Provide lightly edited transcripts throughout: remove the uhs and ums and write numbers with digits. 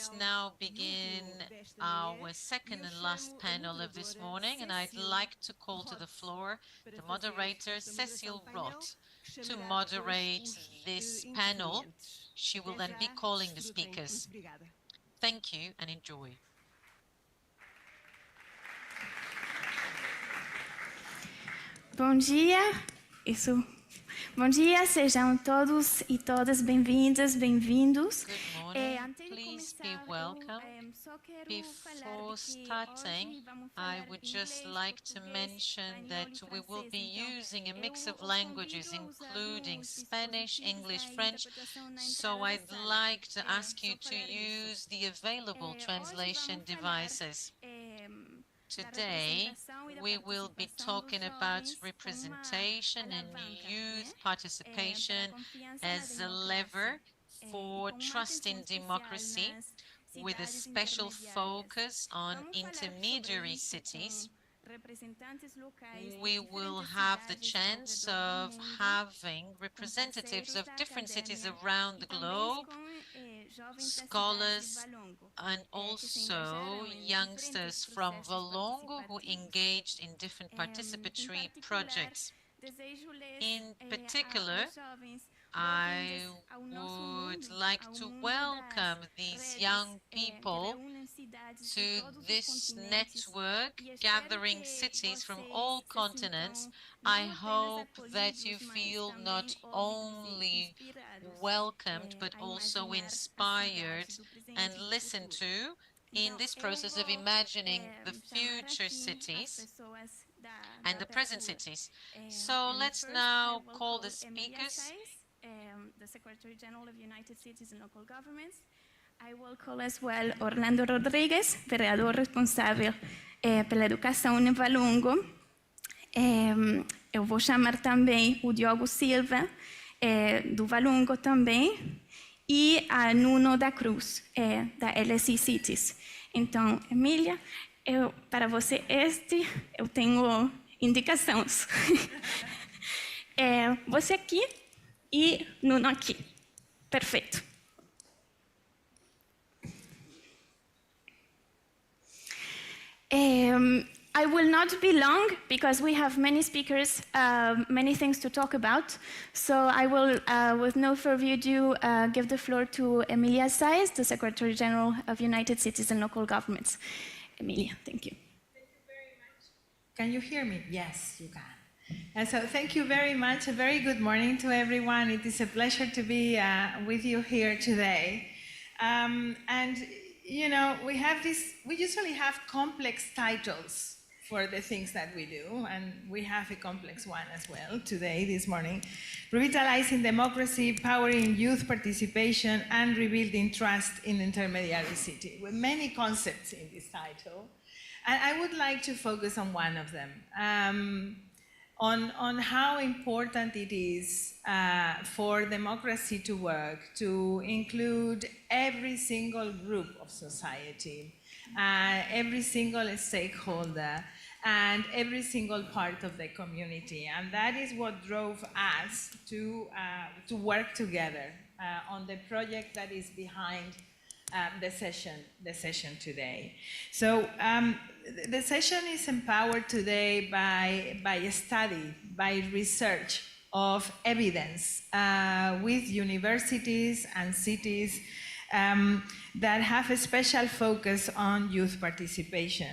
Let's now begin our second and last panel of this morning, and I'd like to call to the floor the moderator, Cecile Roth, to moderate this panel. She will then be calling the speakers. Thank you and enjoy. Bom dia, Bom dia, sejam todos e todas bem-vindas, bem-vindos. Good morning. Please be welcome. Before starting, I would just like to mention that we will be using a mix of languages, including Spanish, English, French, so I'd like to ask you to use the available translation devices. Today, we will be talking about representation and youth participation as a lever for trust in democracy, with a special focus on intermediary cities. We will have the chance of having representatives of different cities around the globe, scholars, and also youngsters from Valongo who engaged in different participatory projects. In particular, I would like to welcome these young people to this network gathering cities from all continents. I hope that you feel not only welcomed but also inspired and listened to in this process of imagining the future cities and the present cities. So let's now call the speakers. The Secretary General of United Cities and Local Governments. I will call as well Orlando Rodrigues, vereador responsável pela educação em Valongo. Eu vou chamar também o Diogo Silva, do Valongo também, e a Nuno da Cruz, da LSI Cities. Então, Emília, para você eu tenho indicações. Você aqui e Nuno aqui. Perfeito. I will not be long because we have many speakers, many things to talk about. So I will, with no further ado, give the floor to Emilia Saez, the Secretary General of United Cities and Local Governments. Emilia, thank you. Thank you very much. Can you hear me? Yes, you can. And so thank you very much. A very good morning to everyone. It is a pleasure to be with you here today. And you know, we usually have complex titles for the things that we do, and we have a complex one as well today, this morning. Revitalizing democracy, powering youth participation, and rebuilding trust in intermediary city, with many concepts in this title. And I would like to focus on one of them. On how important it is for democracy to work, to include every single group of society, every single stakeholder, and every single part of the community. And that is what drove us to work together on the project that is behind the session today. So the session is empowered today by a study, by research of evidence with universities and cities that have a special focus on youth participation.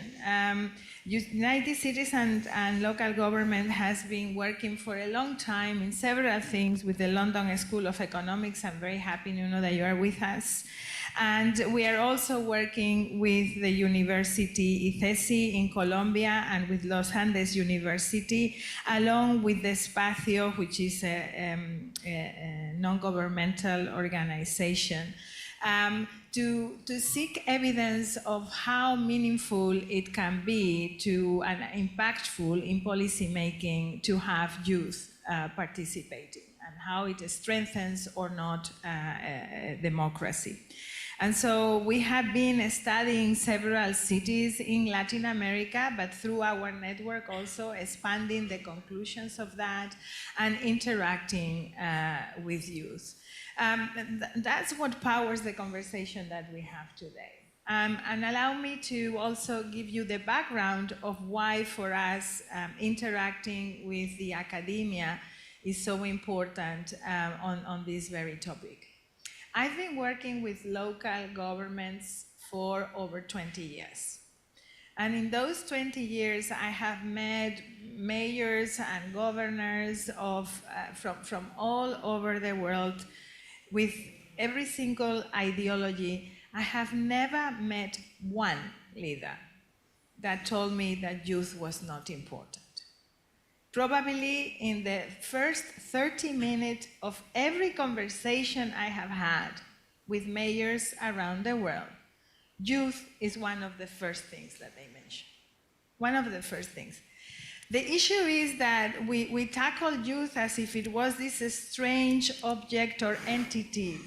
United Cities and local government has been working for a long time in several things with the London School of Economics. I'm very happy, Nuno, that you are with us. And we are also working with the University ICESI in Colombia and with Los Andes University, along with the Espacio, which is a non-governmental organization, to seek evidence of how meaningful it can be to and impactful in policy making to have youth participating, and how it strengthens or not democracy. And so we have been studying several cities in Latin America, but through our network also expanding the conclusions of that and interacting with youth. That's what powers the conversation that we have today. And allow me to also give you the background of why for us interacting with the academia is so important on this very topic. I've been working with local governments for over 20 years. And in those 20 years, I have met mayors and governors from all over the world with every single ideology. I have never met one leader that told me that youth was not important. Probably in the first 30 minutes of every conversation I have had with mayors around the world, youth is one of the first things that they mention. One of the first things. The issue is that we tackle youth as if it was this strange object or entity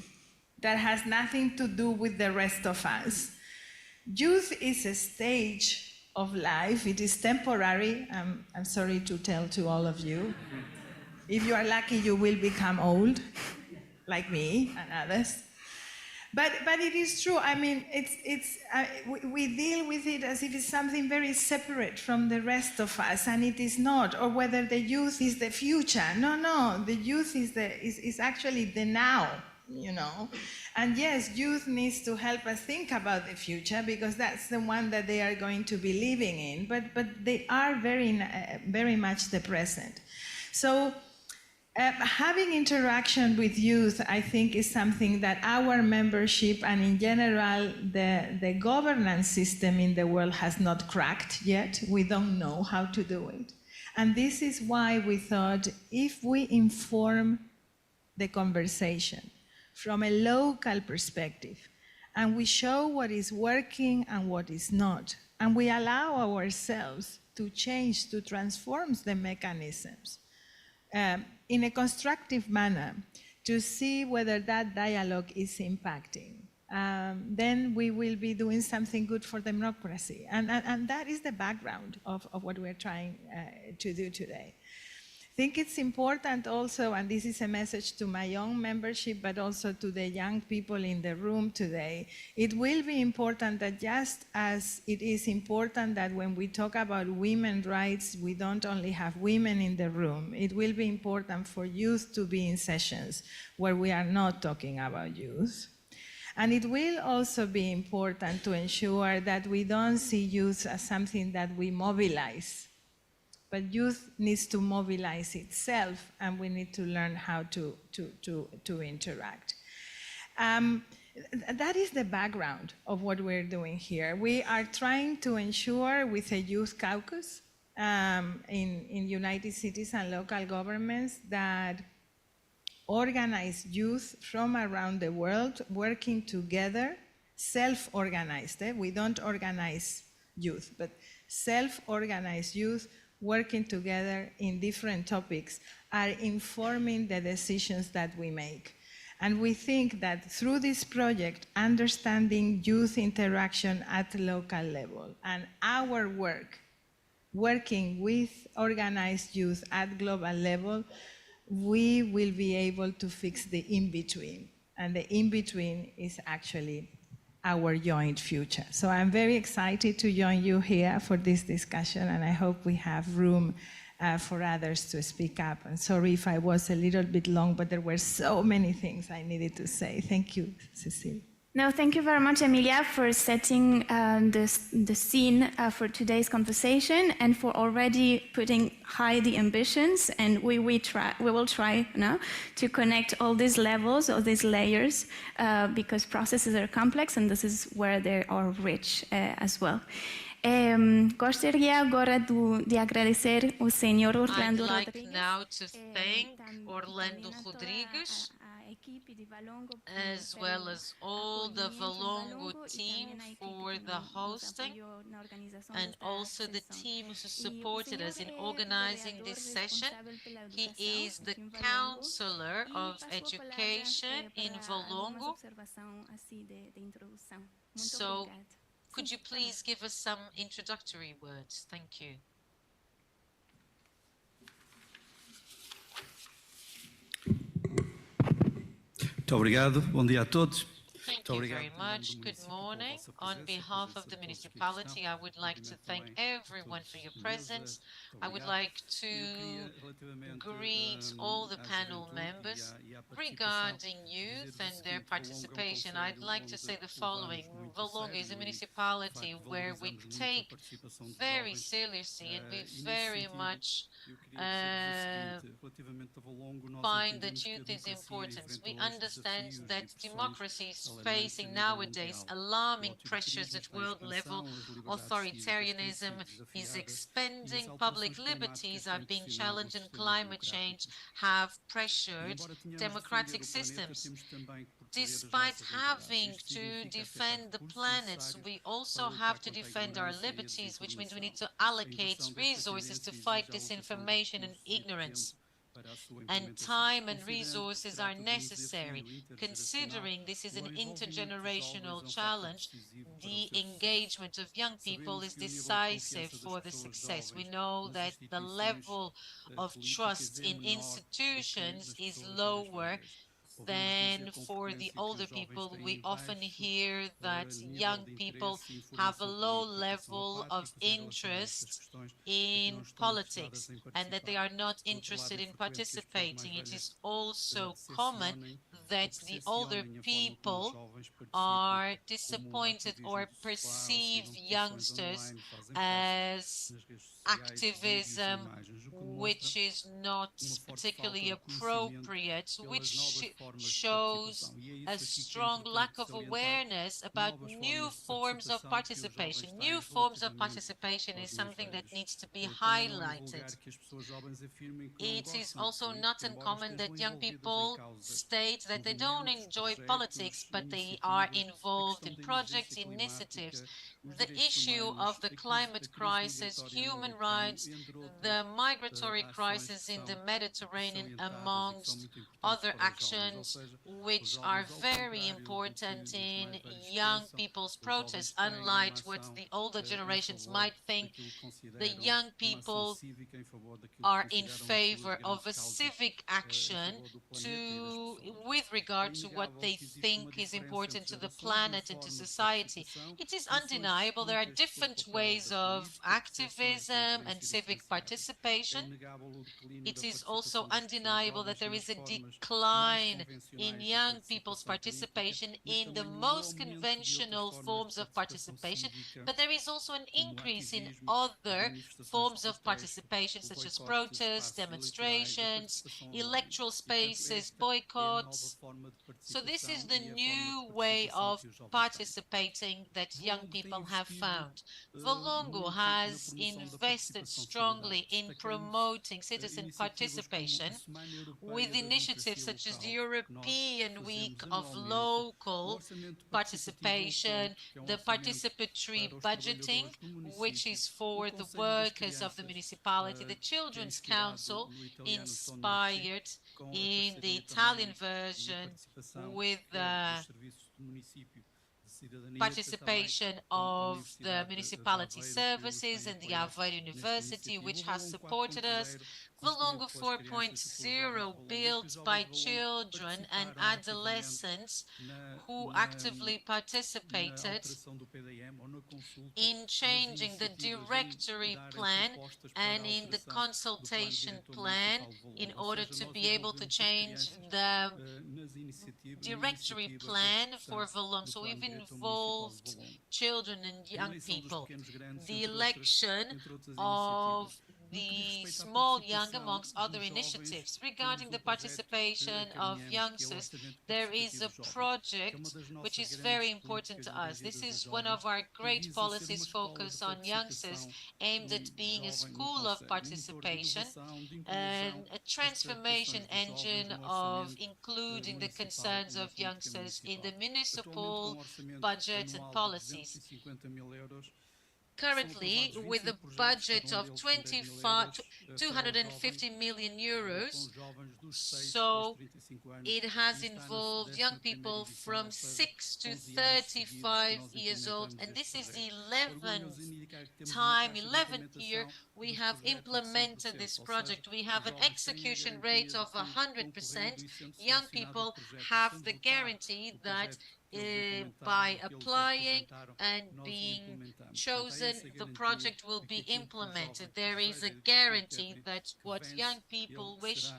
that has nothing to do with the rest of us. Youth is a stage of life. It is temporary. I'm sorry to tell to all of you. If you are lucky, you will become old, like me and others. But it is true. I mean, we deal with it as if it's something very separate from the rest of us, and it is not. Or whether the youth is the future. No. The youth is actually the now. You know, and yes, youth needs to help us think about the future because that's the one that they are going to be living in. But they are very much the present. So having interaction with youth, I think, is something that our membership and in general the governance system in the world has not cracked yet. We don't know how to do it, and this is why we thought if we inform the conversation from a local perspective, and we show what is working and what is not, and we allow ourselves to change, to transform the mechanisms in a constructive manner to see whether that dialogue is impacting, then we will be doing something good for democracy. And that is the background of what we're trying to do today. I think it's important also, and this is a message to my own membership, but also to the young people in the room today, it will be important that just as it is important that when we talk about women's rights, we don't only have women in the room, it will be important for youth to be in sessions where we are not talking about youth. And it will also be important to ensure that we don't see youth as something that we mobilize. But youth needs to mobilize itself, and we need to learn how to interact. That is the background of what we're doing here. We are trying to ensure with a youth caucus in United Cities and local governments that organize youth from around the world working together, self-organized. We don't organize youth, but self-organized youth working together in different topics are informing the decisions that we make. And we think that through this project, understanding youth interaction at local level and our work, working with organized youth at global level, we will be able to fix the in-between. And the in-between is actually our joint future. So I'm very excited to join you here for this discussion, and I hope we have room for others to speak up. And sorry if I was a little bit long, but there were so many things I needed to say. Thank you, Cecile. No, thank you very much, Emilia, for setting the scene for today's conversation and for already putting high the ambitions. And we will try now to connect all these levels, all these layers, because processes are complex, and this is where they are rich as well. Gostaria agora de agradecer o Senhor Orlando I'd like Rodrigues. now to thank Orlando Rodrigues as well as all the Valongo team for the hosting, and also the team who supported us in organizing this session. He is the counselor of education in Valongo. So could you please give us some introductory words? Thank you. Muito obrigado. Bom dia a todos. Thank you very much. Good morning. On behalf of the municipality, I would like to thank everyone for your presence. I would like to greet all the panel members. Regarding youth and their participation, I'd like to say the following. Valongo is a municipality where we take very seriously and we very much find that youth is important. We understand that democracy is facing nowadays alarming pressures at world level. Authoritarianism is expanding, public liberties are being challenged, and climate change have pressured democratic systems. Despite having to defend the planet, we also have to defend our liberties, which means we need to allocate resources to fight disinformation and ignorance. And time and resources are necessary. Considering this is an intergenerational challenge, the engagement of young people is decisive for the success. We know that the level of trust in institutions is lower than for the older people. We often hear that young people have a low level of interest in politics and that they are not interested in participating. It is also common that the older people are disappointed or perceive youngsters as activism which is not particularly appropriate, which shows a strong lack of awareness about new forms of participation. New forms of participation is something that needs to be highlighted. It is also not uncommon that young people state that they don't enjoy politics, but they are involved in projects, initiatives. The issue of the climate crisis, human rights, the migratory crisis in the Mediterranean, amongst other actions which are very important in young people's protests, unlike what the older generations might think. The young people are in favor of a civic action with regard to what they think is important to the planet and to society. It is undeniable there are different ways of activism and civic participation. It is also undeniable that there is a decline in young people's participation in the most conventional forms of participation, but there is also an increase in other forms of participation, such as protests, demonstrations, electoral spaces, boycotts. So this is the new way of participating that young people have found. Valongo has invested strongly in promoting citizen participation with initiatives such as the European Week of Local Participation, the participatory budgeting, which is for the workers of the municipality, the Children's Council, inspired in the Italian version with the participation of the municipality services and the Aveiro University, which has supported us. Valongo 4.0, built by children and adolescents who actively participated in changing the directory plan and in the consultation plan in order to be able to change the directory plan for Valongo. So we've involved children and young people. The election of the small young, amongst other initiatives. Regarding the participation of youngsters, there is a project which is very important to us. This is one of our great policies focused on youngsters, aimed at being a school of participation and a transformation engine of including the concerns of youngsters in the municipal budget and policies. Currently, with a budget of 250 million euros, so it has involved young people from 6 to 35 years old, and this is the 11th year we have implemented this project. We have an execution rate of 100%. Young people have the guarantee that by applying and being chosen, the project will be implemented. There is a guarantee that what young people wish,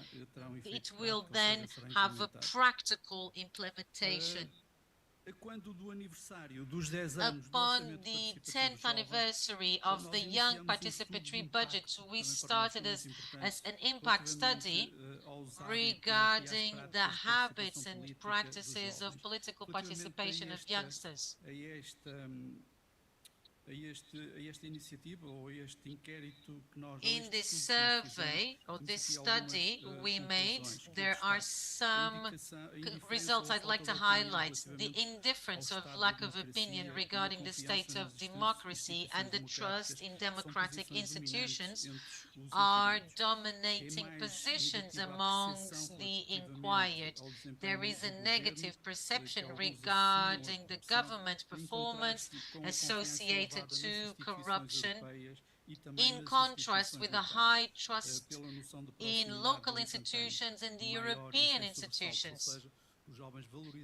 it will then have a practical implementation. Upon the 10th anniversary of the Young Participatory Budget, we started as an impact study regarding the habits and practices of political participation of youngsters. In this survey or this study we made, there are some results I'd like to highlight. The indifference or lack of opinion regarding the state of democracy and the trust in democratic institutions are dominating positions amongst the inquired. There is a negative perception regarding the government performance associated to corruption, in contrast with a high trust in local institutions and the European institutions.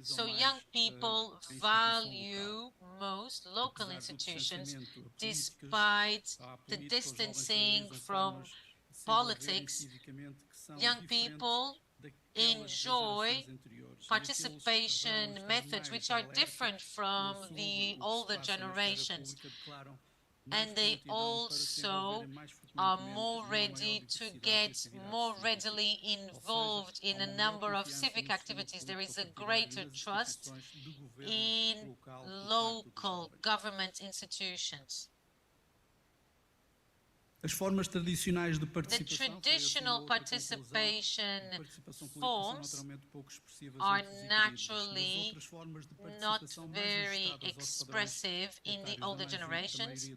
So young people value most local institutions despite the distancing from politics. Young people enjoy participation methods which are different from the older generations, and they also are more ready to get more readily involved in a number of civic activities. There is a greater trust in local government institutions. The traditional participation forms are naturally not very expressive in the older generations.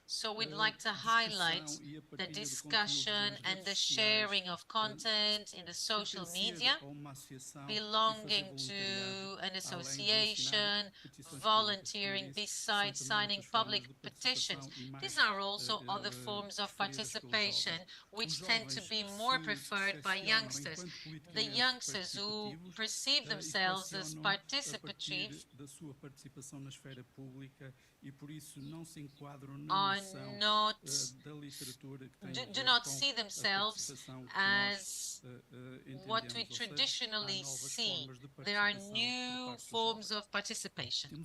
So we'd like to highlight the discussion and the sharing of content in the social media, belonging to an association, volunteering besides signing public petitions. These are also other forms of participation which tend to be more preferred by youngsters. The youngsters who perceive themselves as participatory are do not see themselves as what we traditionally see. There are new forms of participation.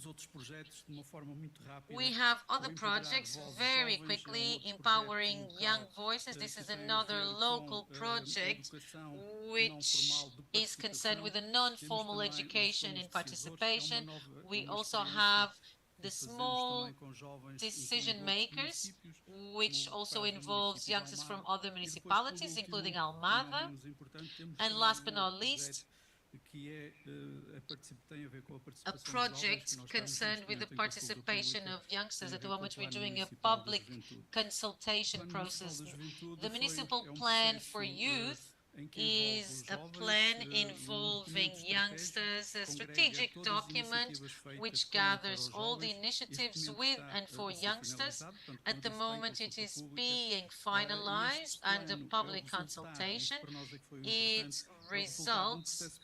We have other projects very quickly, empowering young voices. This is another local project which is concerned with a non-formal education in participation. We also have the small decision makers, which also involves youngsters from other municipalities, including Almada. And last but not least, a project concerned with the participation of youngsters. At the moment, we're doing a public consultation process. The municipal plan for youth is a plan involving youngsters, a strategic document which gathers all the initiatives with and for youngsters. At the moment, it is being finalized under public consultation. It results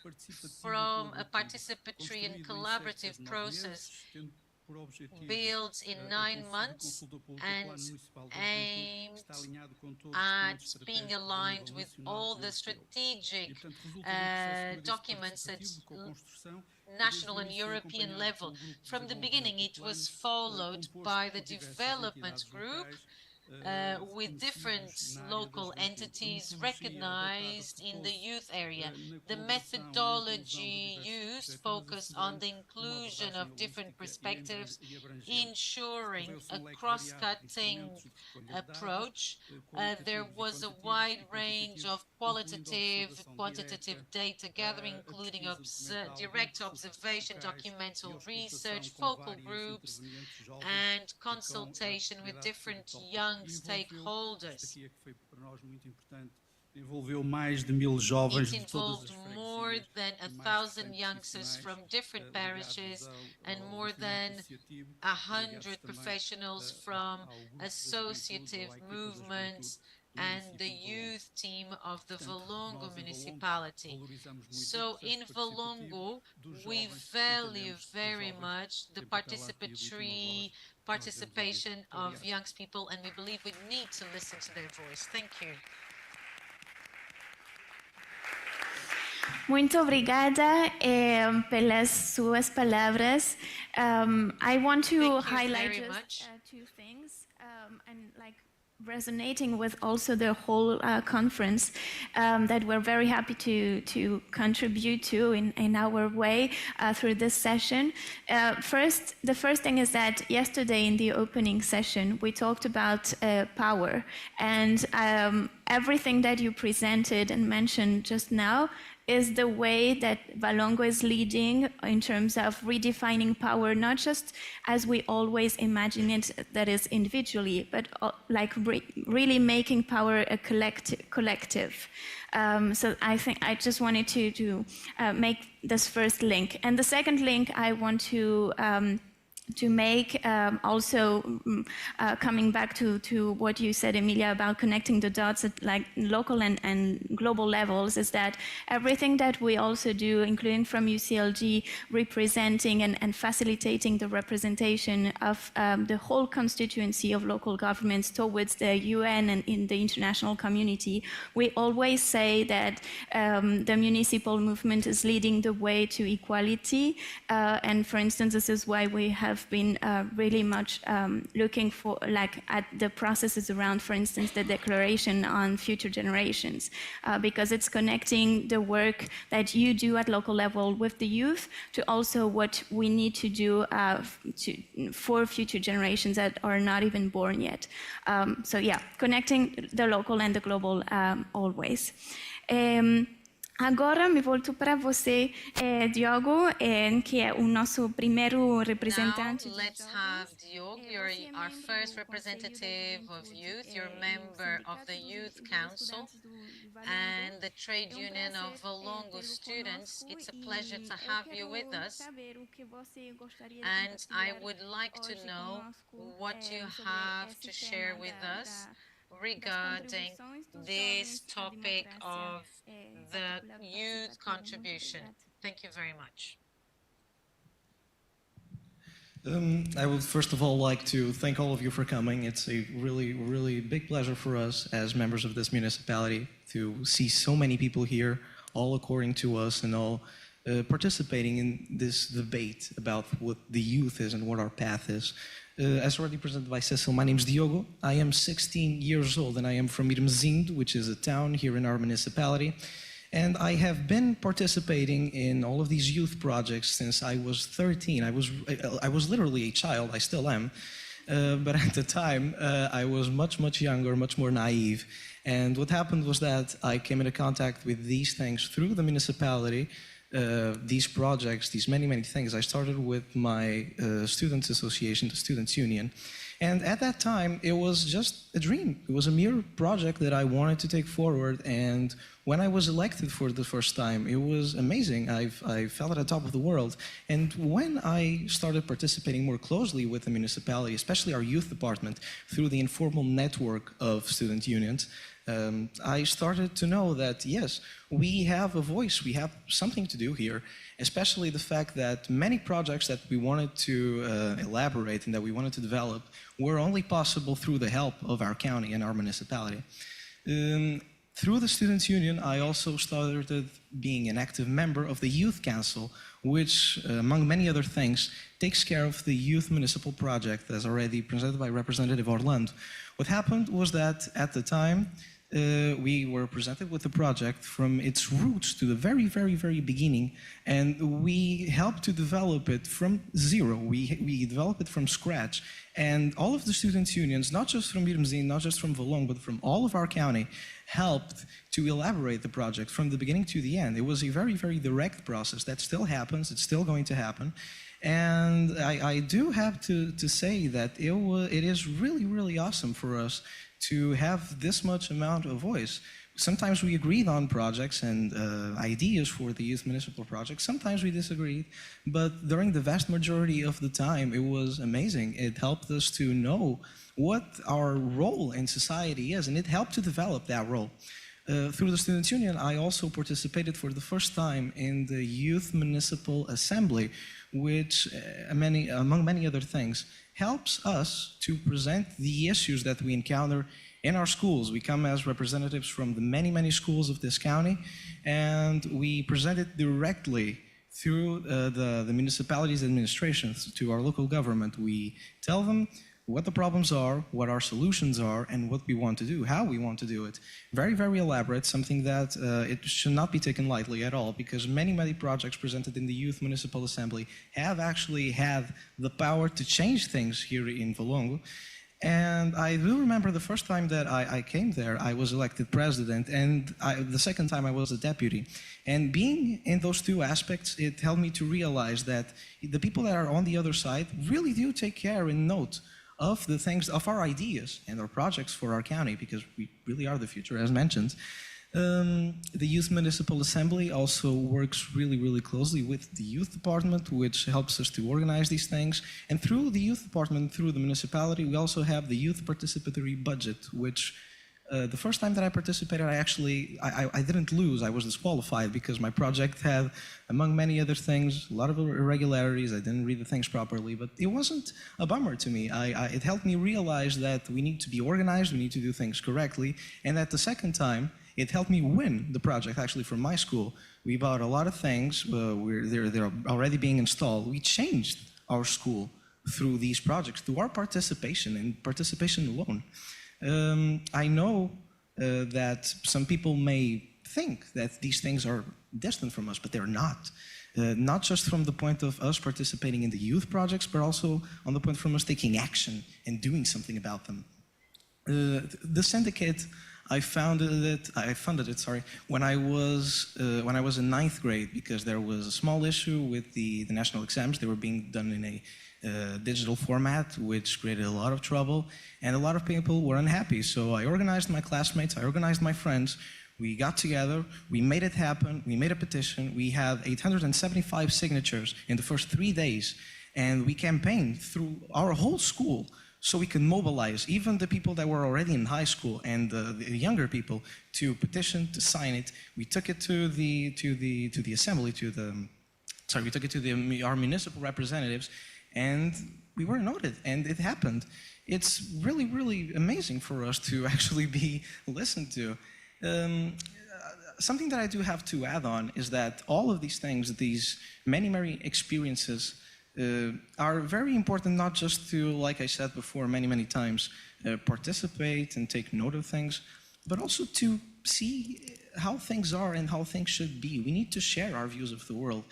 from a participatory and collaborative process built in 9 months and aimed at being aligned with all the strategic documents at national and European level. From the beginning, it was followed by the development group with different local entities recognized in the youth area. The methodology used focused on the inclusion of different perspectives, ensuring a cross-cutting approach. There was a wide range of qualitative, quantitative data gathering, including direct observation, documental research, focal groups, and consultation with different young stakeholders. It involved more than 1,000 youngsters from different parishes and more than 100 professionals from associative movements and the youth team of the Valongo municipality. So in Valongo, we value very much the participatory participation of young people, and we believe we need to listen to their voice. Thank you. Muito obrigada pelas suas palavras. I want to highlight just, two things and like resonating with also the whole conference that we're very happy to contribute to in our way through this session. The first thing is that yesterday in the opening session we talked about power, and everything that you presented and mentioned just now is the way that Valongo is leading in terms of redefining power, not just as we always imagine it, that is individually, but like really making power a collective. So I think I just wanted to make this first link. And the second link I want to make, also coming back to what you said, Emilia, about connecting the dots at like local and global levels, is that everything that we also do, including from UCLG, representing and facilitating the representation of the whole constituency of local governments towards the UN and in the international community, we always say that the municipal movement is leading the way to equality. And for instance, this is why we have been really much looking for at the processes around, for instance, the Declaration on Future Generations, because it's connecting the work that you do at local level with the youth to also what we need to do for future generations that are not even born yet. So yeah, connecting the local and the global always. Agora me volto para você, Diogo, que é o nosso primeiro representante. Now let's have Diogo. You're our first representative of youth. You're a member of the Youth Council and the Trade Union of Valongo students. It's a pleasure to have you with us. And I would like to know what you have to share with us regarding this topic of the youth contribution. Thank you very much. I would first of all like to thank all of you for coming. It's a really, really big pleasure for us as members of this municipality to see so many people here, all according to us and all participating in this debate about what the youth is and what our path is. As already presented by Cecil, my name is Diogo. I am 16 years old and I am from Intermediary, which is a town here in our municipality. And I have been participating in all of these youth projects since I was 13. I was literally a child, I still am. But at the time, I was much younger, much more naive. And what happened was that I came into contact with these things through the municipality, these projects, these many things. I started with my students' association, the Students' Union. And at that time, it was just a dream. It was a mere project that I wanted to take forward. And when I was elected for the first time, it was amazing. I felt at the top of the world. And when I started participating more closely with the municipality, especially our youth department, through the informal network of student unions, I started to know that, yes, we have a voice, we have something to do here, especially the fact that many projects that we wanted to elaborate and that we wanted to develop were only possible through the help of our county and our municipality. Through the Students' Union, I also started being an active member of the Youth Council, which, among many other things, takes care of the Youth Municipal Project, as already presented by Representative Orlando. What happened was that, at the time, we were presented with the project from its roots to the very, very, very beginning, and we helped to develop it from zero. We developed it from scratch, and all of the students' unions, not just from Irmesinde, not just from Valongo, but from all of our county, helped to elaborate the project from the beginning to the end. It was a very, very direct process. That still happens. It's still going to happen. And I do have to say that it is really, really awesome for us to have this much amount of voice. Sometimes we agreed on projects and ideas for the youth municipal project. Sometimes we disagreed, but during the vast majority of the time, it was amazing. It helped us to know what our role in society is, and it helped to develop that role. Through the Students' Union, I also participated for the first time in the Youth Municipal Assembly, which, among many other things, helps us to present the issues that we encounter in our schools. We come as representatives from the many, many schools of this county, and we present it directly through the municipality's administrations to our local government. We tell them what the problems are, what our solutions are, and what we want to do, how we want to do it. Very, very elaborate, something that it should not be taken lightly at all, because many, many projects presented in the Youth Municipal Assembly have actually had the power to change things here in Valongo. And I do remember the first time that I came there, I was elected president, and the second time I was a deputy. And being in those two aspects, it helped me to realize that the people that are on the other side really do take care and note of the things, of our ideas and our projects for our county, because we really are the future, as mentioned. The Youth Municipal Assembly also works really, really closely with the Youth Department, which helps us to organize these things. And through the Youth Department, through the municipality, we also have the Youth Participatory Budget, which the first time that I participated, I didn't lose. I was disqualified because my project had, among many other things, a lot of irregularities. I didn't read the things properly, but it wasn't a bummer to me. It helped me realize that we need to be organized, we need to do things correctly, and at the second time, it helped me win the project, actually, from my school. We bought a lot of things. They're already being installed. We changed our school through these projects, through our participation and participation alone. I know that some people may think that these things are distant from us, but they're not. Not just from the point of us participating in the youth projects, but also on the point from us taking action and doing something about them. The syndicate, I funded it, when I was in 9th grade, because there was a small issue with the national exams. They were being done in a digital format, which created a lot of trouble, and a lot of people were unhappy. So I organized my classmates, I organized my friends, we got together, we made it happen, we made a petition, we had 875 signatures in the first 3 days, and we campaigned through our whole school so we can mobilize even the people that were already in high school and the younger people to petition, to sign it. We took it to the assembly, we took it to our municipal representatives, and we were noted, and it happened. It's really, really amazing for us to actually be listened to. Something that I do have to add on is that all of these things, these many, many experiences, are very important, not just to, like I said before many, many times, participate and take note of things, but also to see how things are and how things should be. We need to share our views of the world.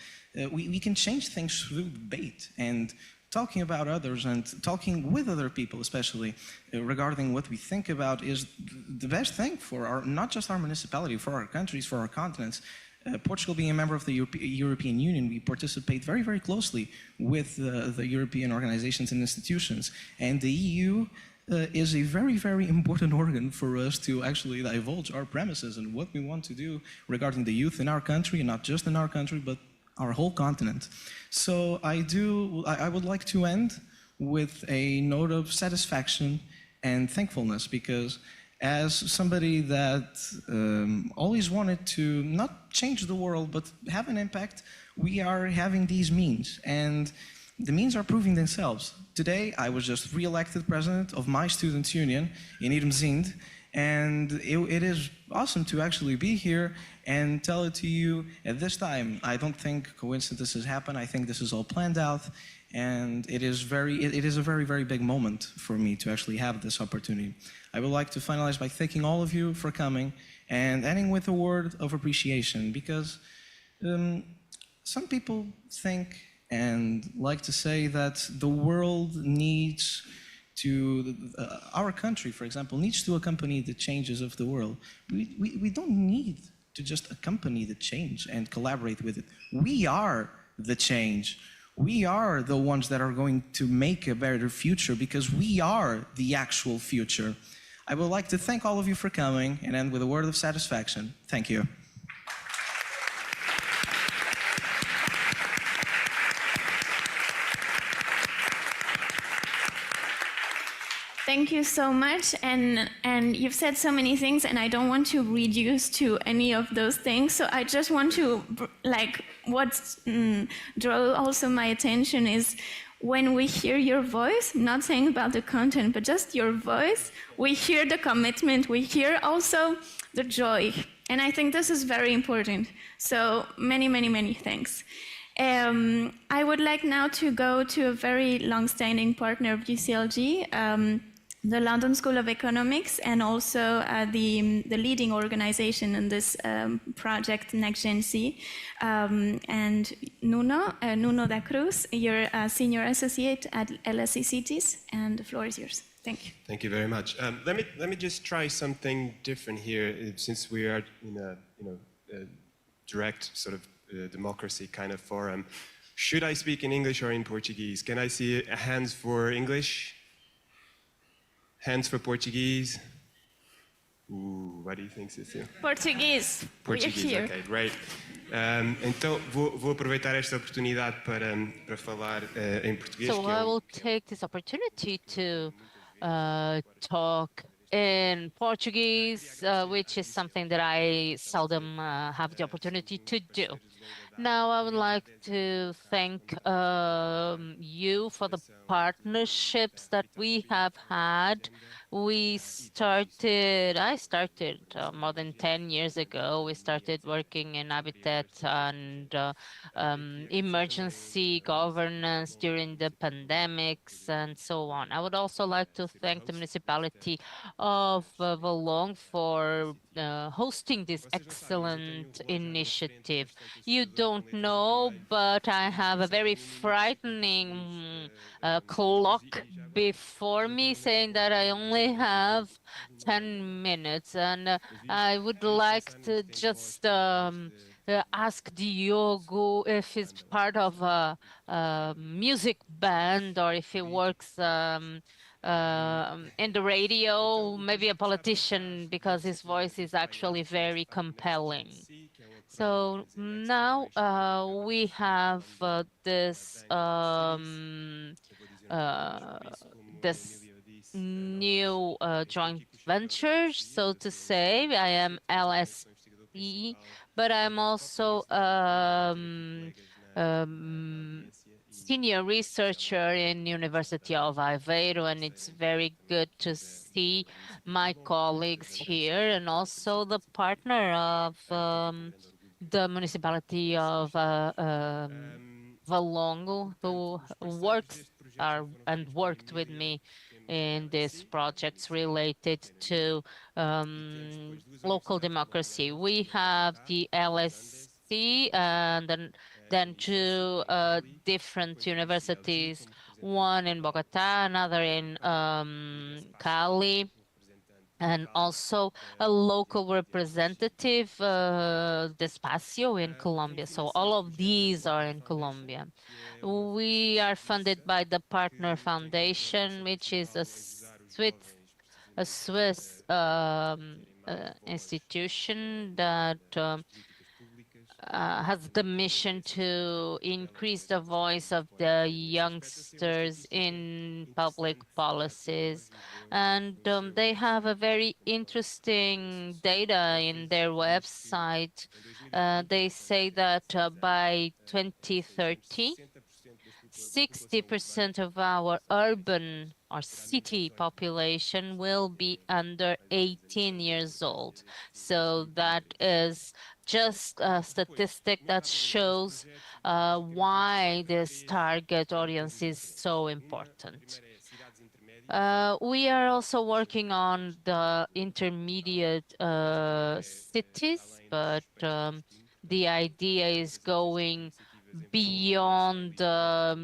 We can change things through debate and talking about others and talking with other people, especially regarding what we think about, is the best thing for not just our municipality, for our countries, for our continents. Portugal being a member of the European Union, we participate very, very closely with the European organizations and institutions. And the EU is a very, very important organ for us to actually divulge our premises and what we want to do regarding the youth in our country, and not just in our country, but our whole continent. So I would like to end with a note of satisfaction and thankfulness, because as somebody that always wanted to not change the world, but have an impact, we are having these means, and the means are proving themselves. Today, I was just re-elected president of my students' union in Irmesinde, And it is awesome to actually be here and tell it to you at this time. I don't think coincidences happen. I think this is all planned out. And it is a very, very big moment for me to actually have this opportunity. I would like to finalize by thanking all of you for coming and ending with a word of appreciation, because some people think and like to say that the world needs to, our country, for example, needs to accompany the changes of the world. We don't need to just accompany the change and collaborate with it. We are the change. We are the ones that are going to make a better future, because we are the actual future. I would like to thank all of you for coming and end with a word of satisfaction. Thank you. Thank you so much, and you've said so many things, and I don't want to reduce to any of those things. So I just want to, like, draw also my attention is when we hear your voice, not saying about the content, but just your voice, we hear the commitment, we hear also the joy, and I think this is very important. So many, many, many thanks. I would like now to go to a very long-standing partner of UCLG, the London School of Economics, and also the leading organization in this project, NextGenC, and Nuno da Cruz, you're a senior associate at LSE Cities, and the floor is yours. Thank you. Thank you very much. Let me just try something different here, since we are in a direct sort of democracy kind of forum. Should I speak in English or in Portuguese? Can I see hands for English? Hands for Portuguese? Ooh, what do you think, Cecília? Portuguese. Portuguese, We're here. ok, great. Então, vou aproveitar esta oportunidade para falar em português. So I will take this opportunity to talk in Portuguese, which is something that I seldom have the opportunity to do. Now, I would like to thank you for the partnerships that we have had. I started more than 10 years ago. We started working in habitat and emergency governance during the pandemics and so on. I would also like to thank the municipality of Valongo for hosting this excellent initiative. You don't know, but I have a very frightening clock before me saying that I only have 10 minutes, and I would like to just ask Diogo if he's part of a music band or if he works in the radio, maybe a politician, because his voice is actually very compelling. So now we have this new joint venture, so to say. I am LSE, but I'm also senior researcher in University of Aveiro, and it's very good to see my colleagues here, and also the partner of the municipality of Valongo, who worked with me in these projects related to local democracy. We have the LSC and then two different universities, one in Bogota, another in Cali, and also a local representative, Despacio, in Colombia. So all of these are in Colombia. We are funded by the Partner Foundation, which is a Swiss institution that has the mission to increase the voice of the youngsters in public policies. And they have a very interesting data in their website. They say that by 2030, 60% of our urban or city population will be under 18 years old. So that is just a statistic that shows why this target audience is so important. We are also working on the intermediate cities, but the idea is going beyond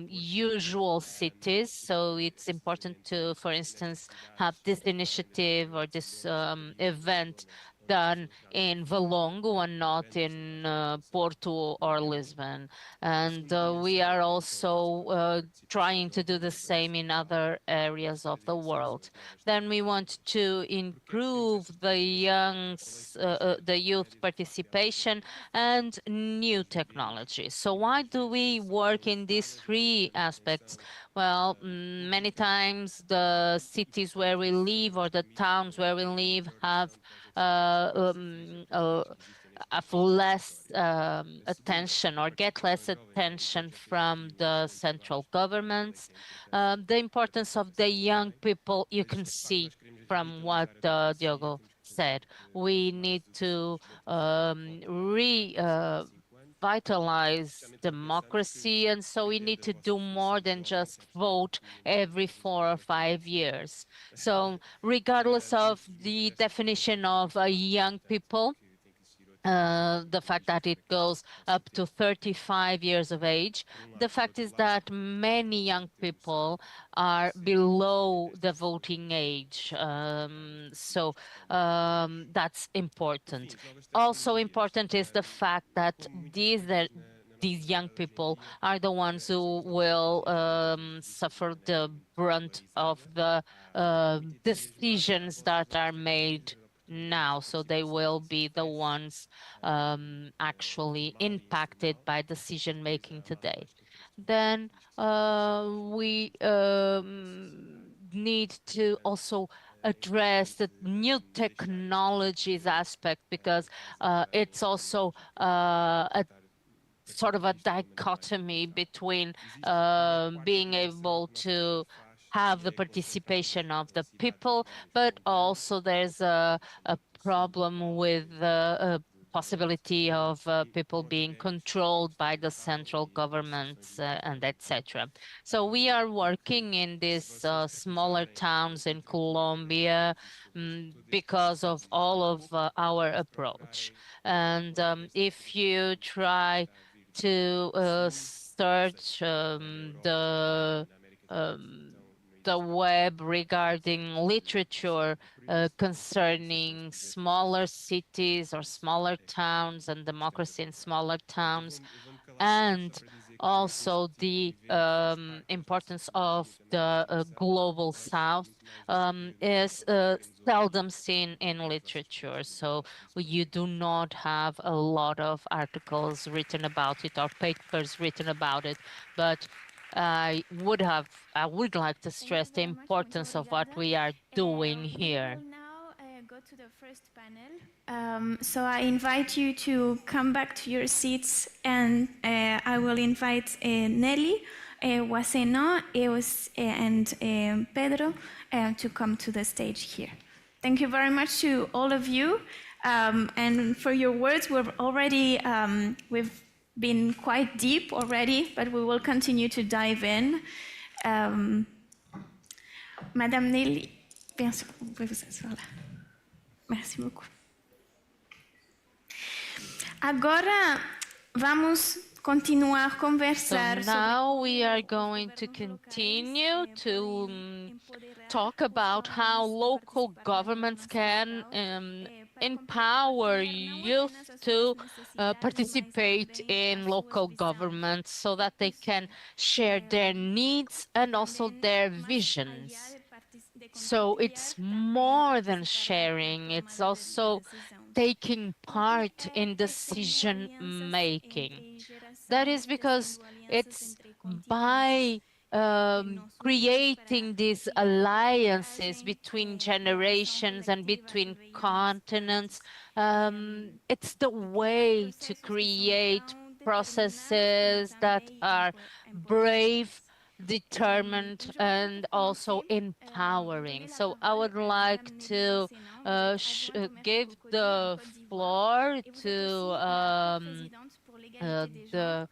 usual cities. So it's important to, for instance, have this initiative or this event done in Valongo and not in Porto or Lisbon. And we are also trying to do the same in other areas of the world. Then we want to improve the youth participation and new technologies. So why do we work in these three aspects? Well, many times the cities where we live or the towns where we live have less attention or get less attention from the central governments. The importance of the young people, you can see from what Diogo said. We need to revitalize democracy, and so we need to do more than just vote every 4 or 5 years. So regardless of the definition of young people, the fact that it goes up to 35 years of age. The fact is that many young people are below the voting age. That's important. Also important is the fact that these young people are the ones who will suffer the brunt of the decisions that are made now. So they will be the ones actually impacted by decision making today. Then we need to also address the new technologies aspect, because it's also a sort of a dichotomy between being able to have the participation of the people, but also there's a problem with the possibility of people being controlled by the central governments and etc. So we are working in these smaller towns in Colombia because of all of our approach. And if you try to search the web regarding literature concerning smaller cities or smaller towns and democracy in smaller towns, and also the importance of the global south is seldom seen in literature. So you do not have a lot of articles written about it or papers written about it, but I would like to stress the importance of what we are doing here. We will now go to the first panel. So I invite you to come back to your seats, and I will invite Nelly, Waseno, and Pedro to come to the stage here. Thank you very much to all of you, and for your words. We've been quite deep already, but we will continue to dive in. Madame Nelly, bien sûr, vous pouvez vous asseoir là. Merci beaucoup. Agora vamos continuar a conversar. So now we are going to continue to talk about how local governments can empower youth to participate in local governments so that they can share their needs and also their visions. So it's more than sharing, it's also taking part in decision making. That is because it's by creating these alliances between generations and between continents, it's the way to create processes that are brave, determined, and also empowering. So I would like to give the floor to the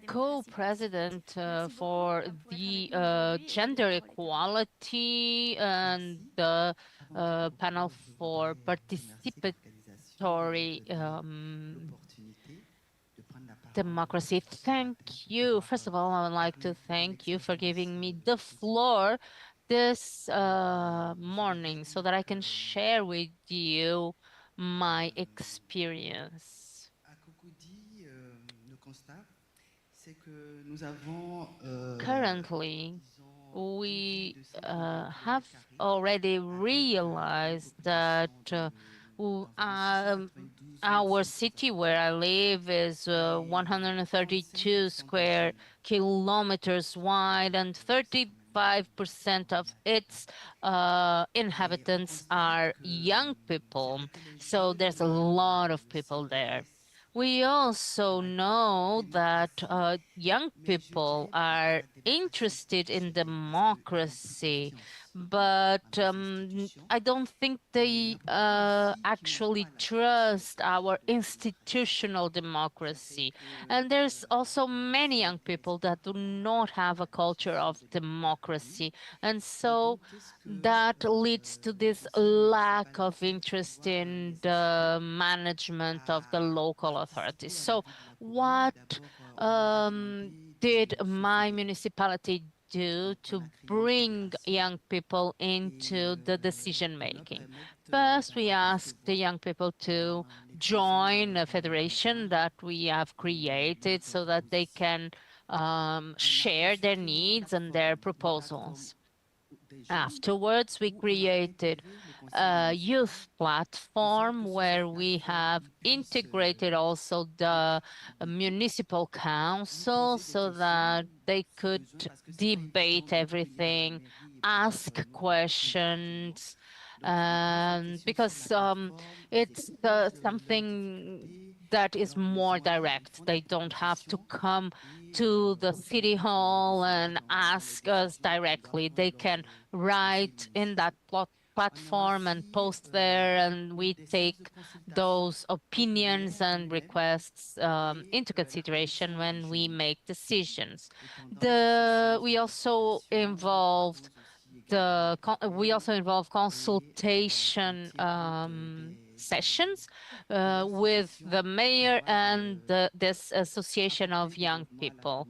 co-president for the gender equality and the panel for participatory democracy. Thank you. First of all, I would like to thank you for giving me the floor this morning so that I can share with you my experience. Currently, we have already realized that our city where I live is 132 square kilometers wide, and 35% of its inhabitants are young people. So there's a lot of people there. We also know that young people are interested in democracy, but I don't think they actually trust our institutional democracy. And there's also many young people that do not have a culture of democracy. And so that leads to this lack of interest in the management of the local authorities. So what did my municipality do to bring young people into the decision making? First, we asked the young people to join a federation that we have created so that they can share their needs and their proposals. Afterwards, we created a youth platform where we have integrated also the municipal council so that they could debate everything, ask questions, because it's something that is more direct. They don't have to come to the city hall and ask us directly. They can write in that platform and post there, and we take those opinions and requests into consideration when we make decisions. We also involved consultation sessions with the mayor and this association of young people.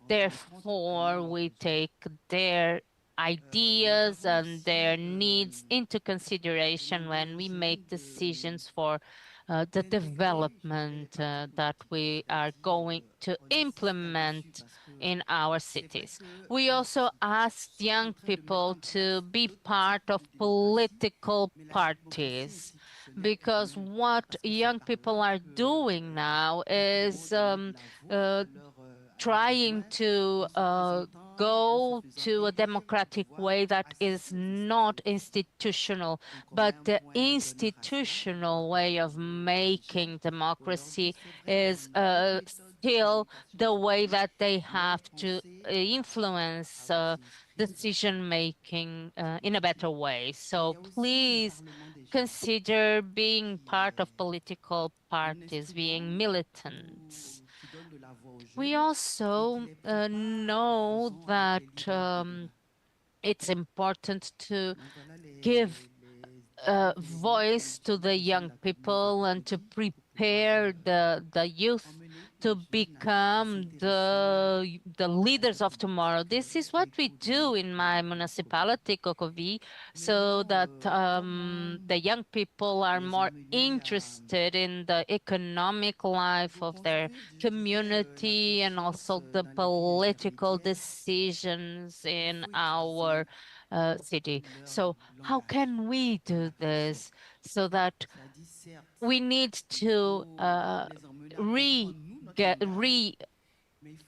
Therefore, we take their ideas and their needs into consideration when we make decisions for the development that we are going to implement in our cities. We also asked young people to be part of political parties, because what young people are doing now is trying to go to a democratic way that is not institutional, but the institutional way of making democracy is still the way that they have to influence decision making in a better way. So please consider being part of political parties, being militants. We also know that it's important to give voice to the young people and to prepare the youth to become the leaders of tomorrow. This is what we do in my municipality, Cocovi, so that the young people are more interested in the economic life of their community and also the political decisions in our city. So how can we do this so that we need to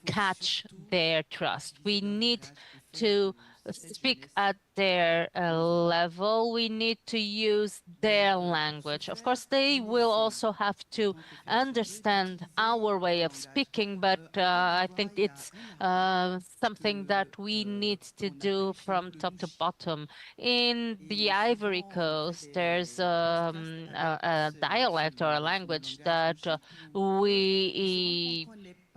recatch their trust? We need to speak at their level, we need to use their language. Of course, they will also have to understand our way of speaking, but I think it's something that we need to do from top to bottom. In the Ivory Coast, there's a dialect or a language that we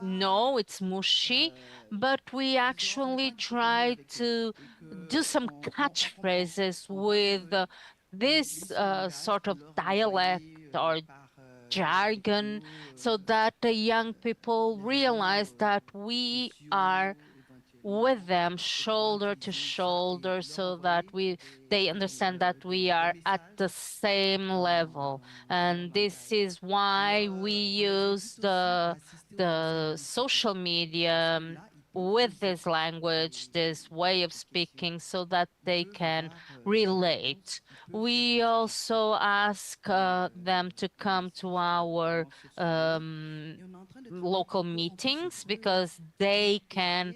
know it's Mushi, but we actually try to do some catchphrases with this sort of dialect or jargon so that the young people realize that we are with them shoulder to shoulder so that they understand that we are at the same level. And this is why we use the social media with this language, this way of speaking, so that they can relate. We also ask them to come to our local meetings because they can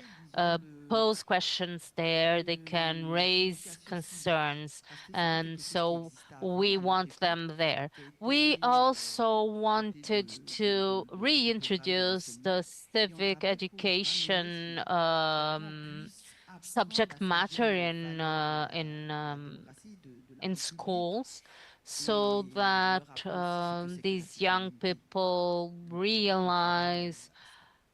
pose questions there, they can raise concerns, and so we want them there. We also wanted to reintroduce the civic education subject matter in schools so that these young people realize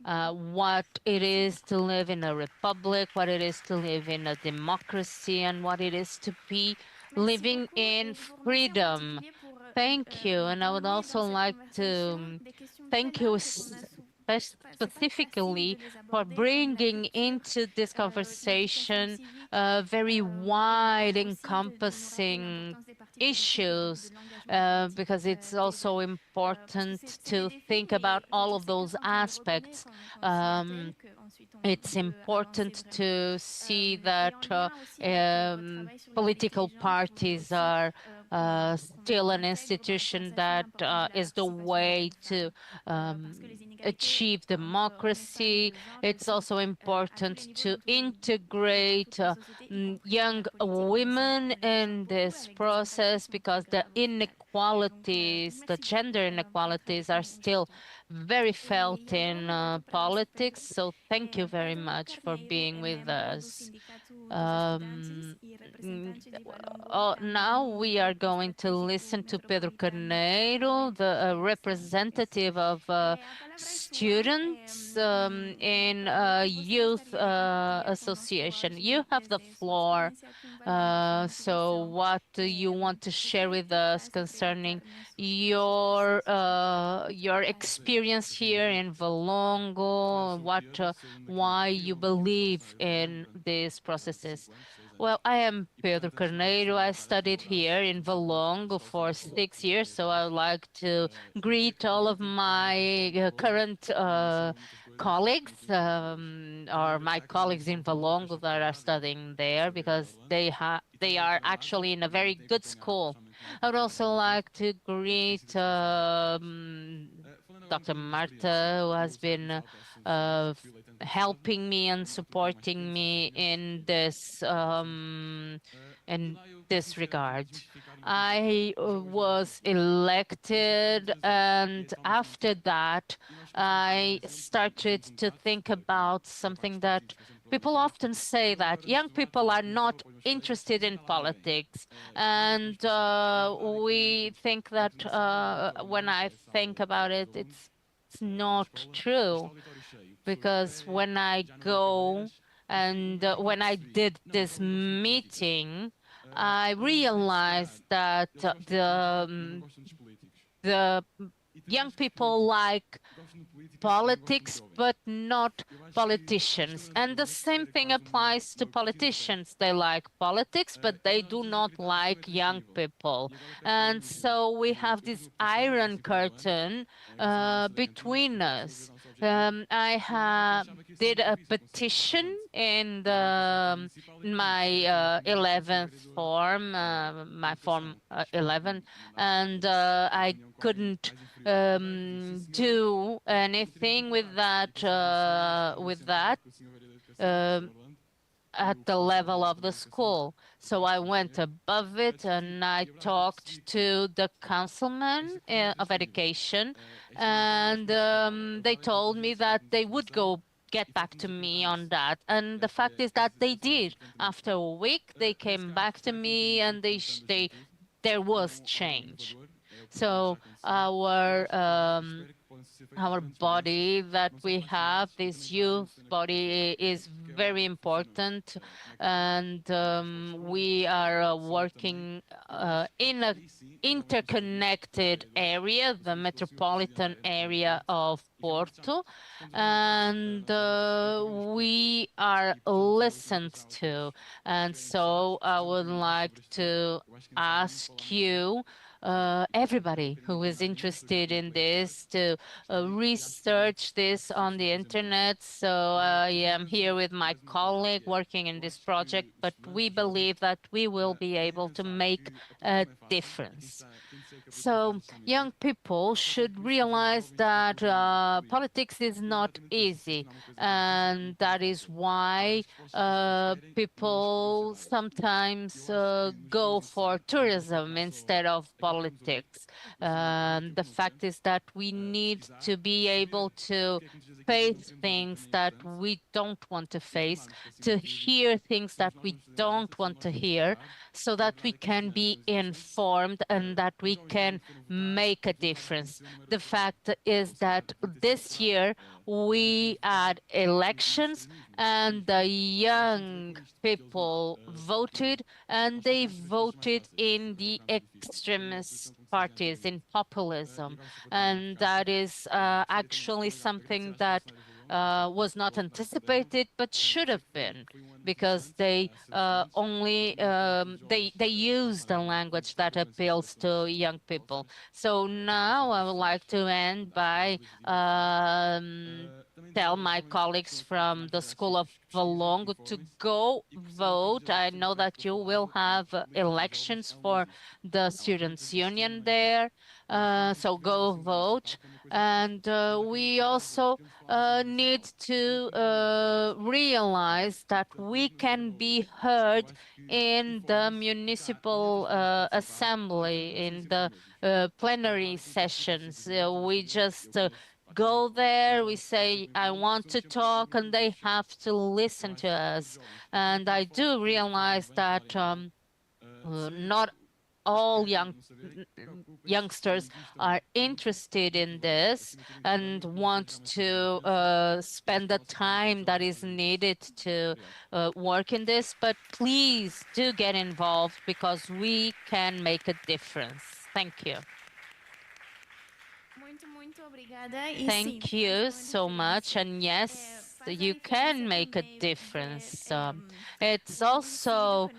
what it is to live in a republic, what it is to live in a democracy, and what it is to be living in freedom. Thank you. And I would also like to thank you specifically for bringing into this conversation very wide encompassing issues because it's also important to think about all of those aspects. It's important to see that political parties are still an institution that is the way to achieve democracy. It's also important to integrate young women in this process because the inequalities, the gender inequalities are still very felt in politics. So thank you very much for being with us. Now we are going to listen to Pedro Carneiro, the representative of students in a youth association. You have the floor. So what do you want to share with us concerning your experience here in Valongo? Why you believe in these processes? Well, I am Pedro Carneiro. I studied here in Valongo for 6 years, so I would like to greet all of my current colleagues or my colleagues in Valongo that are studying there because they are actually in a very good school. I would also like to greet Dr. Marta, who has been helping me and supporting me in this regard. I was elected, and after that, I started to think about something that people often say, that young people are not interested in politics. And we think that when I think about it, it's not true. Because when I go and when I did this meeting, I realized that the young people like politics, but not politicians. And the same thing applies to politicians. They like politics, but they do not like young people. And so we have this iron curtain between us. Did a petition in my 11th form, my form 11, and I couldn't do anything with that. at the level of the school. So I went above it and I talked to the councilman of education, and they told me that they would get back to me on that. And the fact is that they did. After a week, they came back to me and there was change. So our body that we have, this youth body, is very important, and we are working in an interconnected area, the metropolitan area of Porto, and we are listened to. And so I would like to ask you, everybody who is interested in this, to research this on the internet. So I am here with my colleague working in this project, but we believe that we will be able to make a difference. So young people should realize that politics is not easy, and that is why people sometimes go for tourism instead of politics. The fact is that we need to be able to face things that we don't want to face, to hear things that we don't want to hear, so that we can be informed and that we can make a difference. The fact is that this year we had elections and the young people voted, and they voted in the extremist parties, in populism. And that is actually something that was not anticipated, but should have been, because they they use the language that appeals to young people. So now I would like to end by tell my colleagues from the School of Valongo to go vote. I know that you will have elections for the Students' Union there, so go vote. And we also need to realize that we can be heard in the municipal assembly, in the plenary sessions. We just go there, we say, I want to talk, and they have to listen to us. And I do realize that not all youngsters are interested in this and want to spend the time that is needed to work in this, but please do get involved, because we can make a difference. Thank you. Thank you so much. And yes, you can make a difference. It's also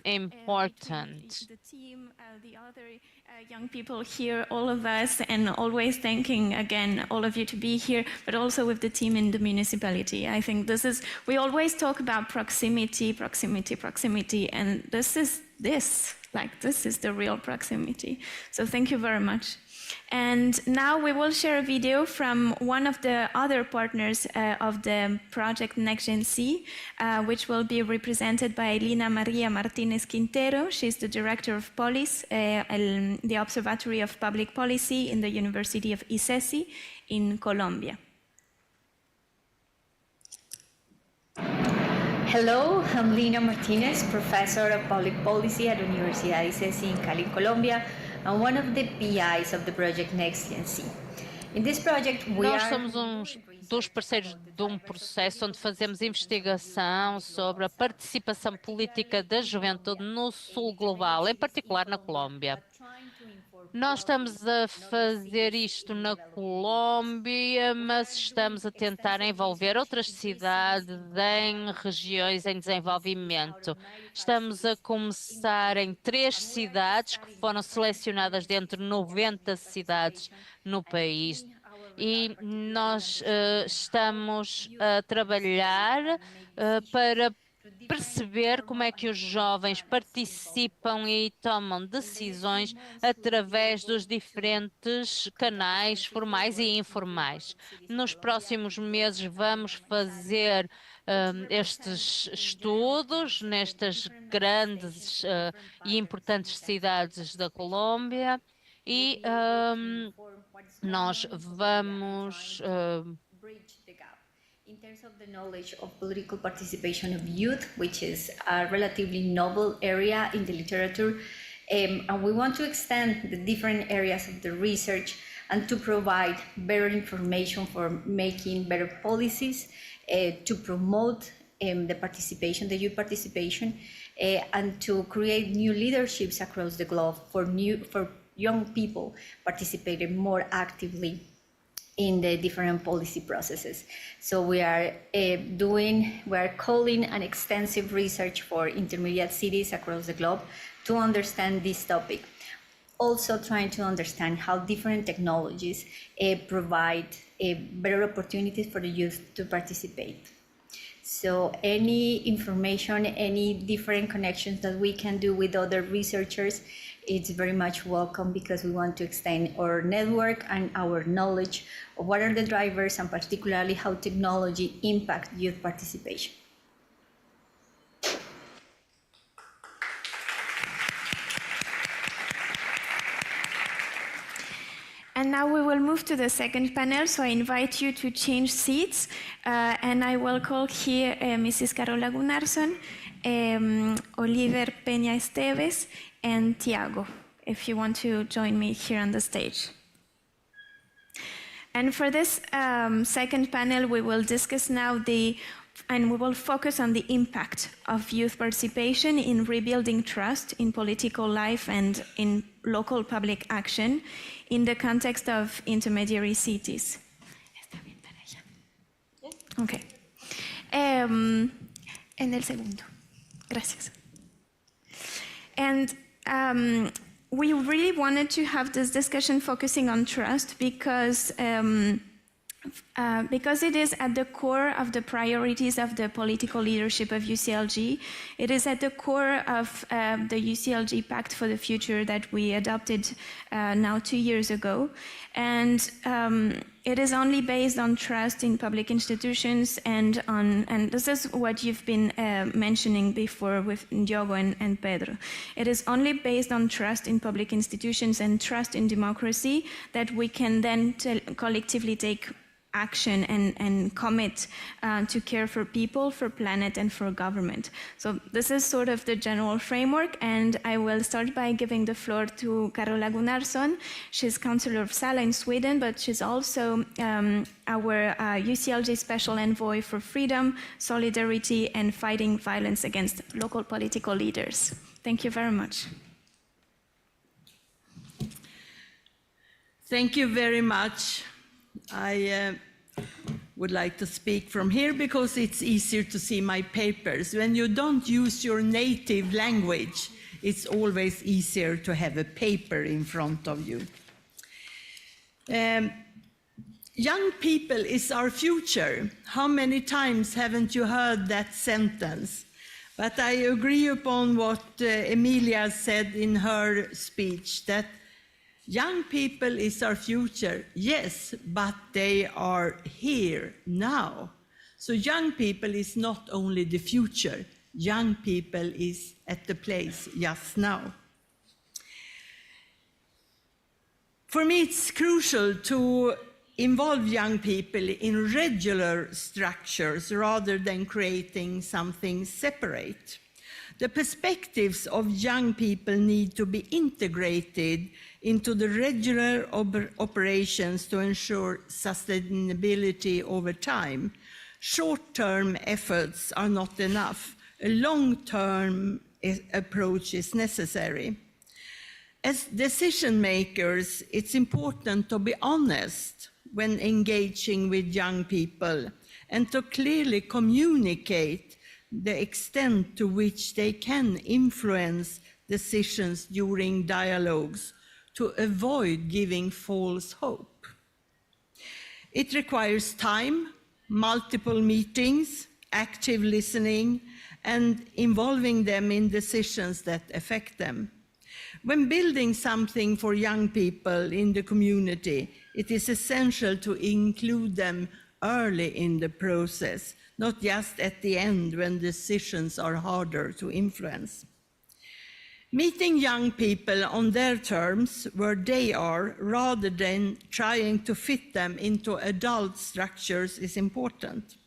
important. The team, the other young people here, all of us, and always thanking again all of you to be here, but also with the team in the municipality. I think we always talk about proximity, proximity, proximity, and this is the real proximity. So thank you very much. And now we will share a video from one of the other partners of the project NextGenC, which will be represented by Lina Maria Martinez Quintero. She's the Director of Police, the Observatory of Public Policy in the University of ICESI in Colombia. Hello, I'm Lina Martinez, Professor of Public Policy at Universidad ICESI in Cali, Colombia, and one of the PIs of the project NextGenC. In this project, Nós somos dos parceiros de processo onde fazemos investigação sobre a participação política da juventude no Sul Global, em particular na Colômbia. Nós estamos a fazer isto na Colômbia, mas estamos a tentar envolver outras cidades em regiões em desenvolvimento. Estamos a começar em 3 cidades que foram selecionadas dentre 90 cidades no país. E nós estamos a trabalhar para perceber como é que os jovens participam e tomam decisões através dos diferentes canais formais e informais. Nos próximos meses vamos fazer estes estudos nestas grandes e importantes cidades da Colômbia e nós vamos bridge the gap in terms of the knowledge of political participation of youth, which is a relatively novel area in the literature. And we want to extend the different areas of the research and to provide better information for making better policies, to promote the participation, the youth participation, and to create new leaderships across the globe for young people participating more actively in the different policy processes. So we are calling an extensive research for intermediate cities across the globe to understand this topic. Also trying to understand how different technologies provide better opportunities for the youth to participate. So any information, any different connections that we can do with other researchers, it's very much welcome because we want to extend our network and our knowledge of what are the drivers and particularly how technology impact youth participation. And now we will move to the second panel, so I invite you to change seats, and I will call here Mrs. Carola Gunnarsson, Oliver Peña Esteves, and Tiago, if you want to join me here on the stage. And for this second panel, we will discuss now and we will focus on the impact of youth participation in rebuilding trust in political life and in local public action in the context of intermediary cities. Okay. En el segundo. Gracias. And we really wanted to have this discussion focusing on trust because it is at the core of the priorities of the political leadership of UCLG. It is at the core of the UCLG Pact for the Future that we adopted now 2 years ago. And it is only based on trust in public institutions and this is what you've been mentioning before with Diogo and Pedro. It is only based on trust in public institutions and trust in democracy that we can then collectively take action and commit to care for people, for planet, and for government. So this is sort of the general framework, and I will start by giving the floor to Carola Gunnarsson. She's Councillor of Sala in Sweden, but she's also our UCLG Special Envoy for Freedom, Solidarity, and Fighting Violence Against Local Political Leaders. Thank you very much. Thank you very much. I would like to speak from here because it's easier to see my papers. When you don't use your native language, it's always easier to have a paper in front of you. Young people is our future. How many times haven't you heard that sentence? But I agree upon what Emilia said in her speech, that young people is our future, yes, but they are here now. So young people is not only the future, young people is at the place just now. For me, it's crucial to involve young people in regular structures rather than creating something separate. The perspectives of young people need to be integrated into the regular operations to ensure sustainability over time. Short-term efforts are not enough. A long-term approach is necessary. As decision makers, it's important to be honest when engaging with young people and to clearly communicate the extent to which they can influence decisions during dialogues to avoid giving false hope. It requires time, multiple meetings, active listening, and involving them in decisions that affect them. When building something for young people in the community, it is essential to include them early in the process, not just at the end when decisions are harder to influence. Meeting young people on their terms, where they are, rather than trying to fit them into adult structures is important.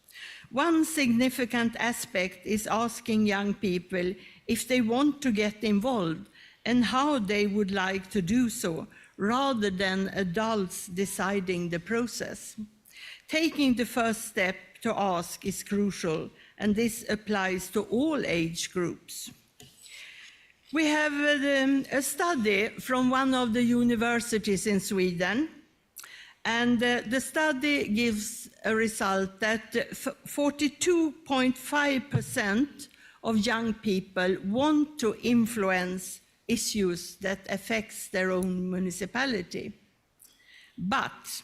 One significant aspect is asking young people if they want to get involved and how they would like to do so, rather than adults deciding the process. Taking the first step to ask is crucial, and this applies to all age groups. We have a study from one of the universities in Sweden, and the study gives a result that 42.5% of young people want to influence issues that affects their own municipality. But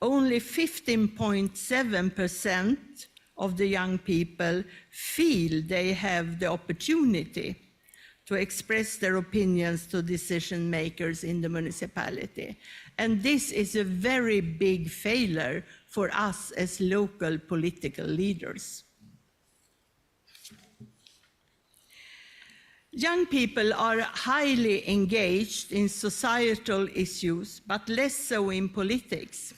only 15.7% of the young people feel they have the opportunity to express their opinions to decision makers in the municipality. And this is a very big failure for us as local political leaders. Young people are highly engaged in societal issues, but less so in politics.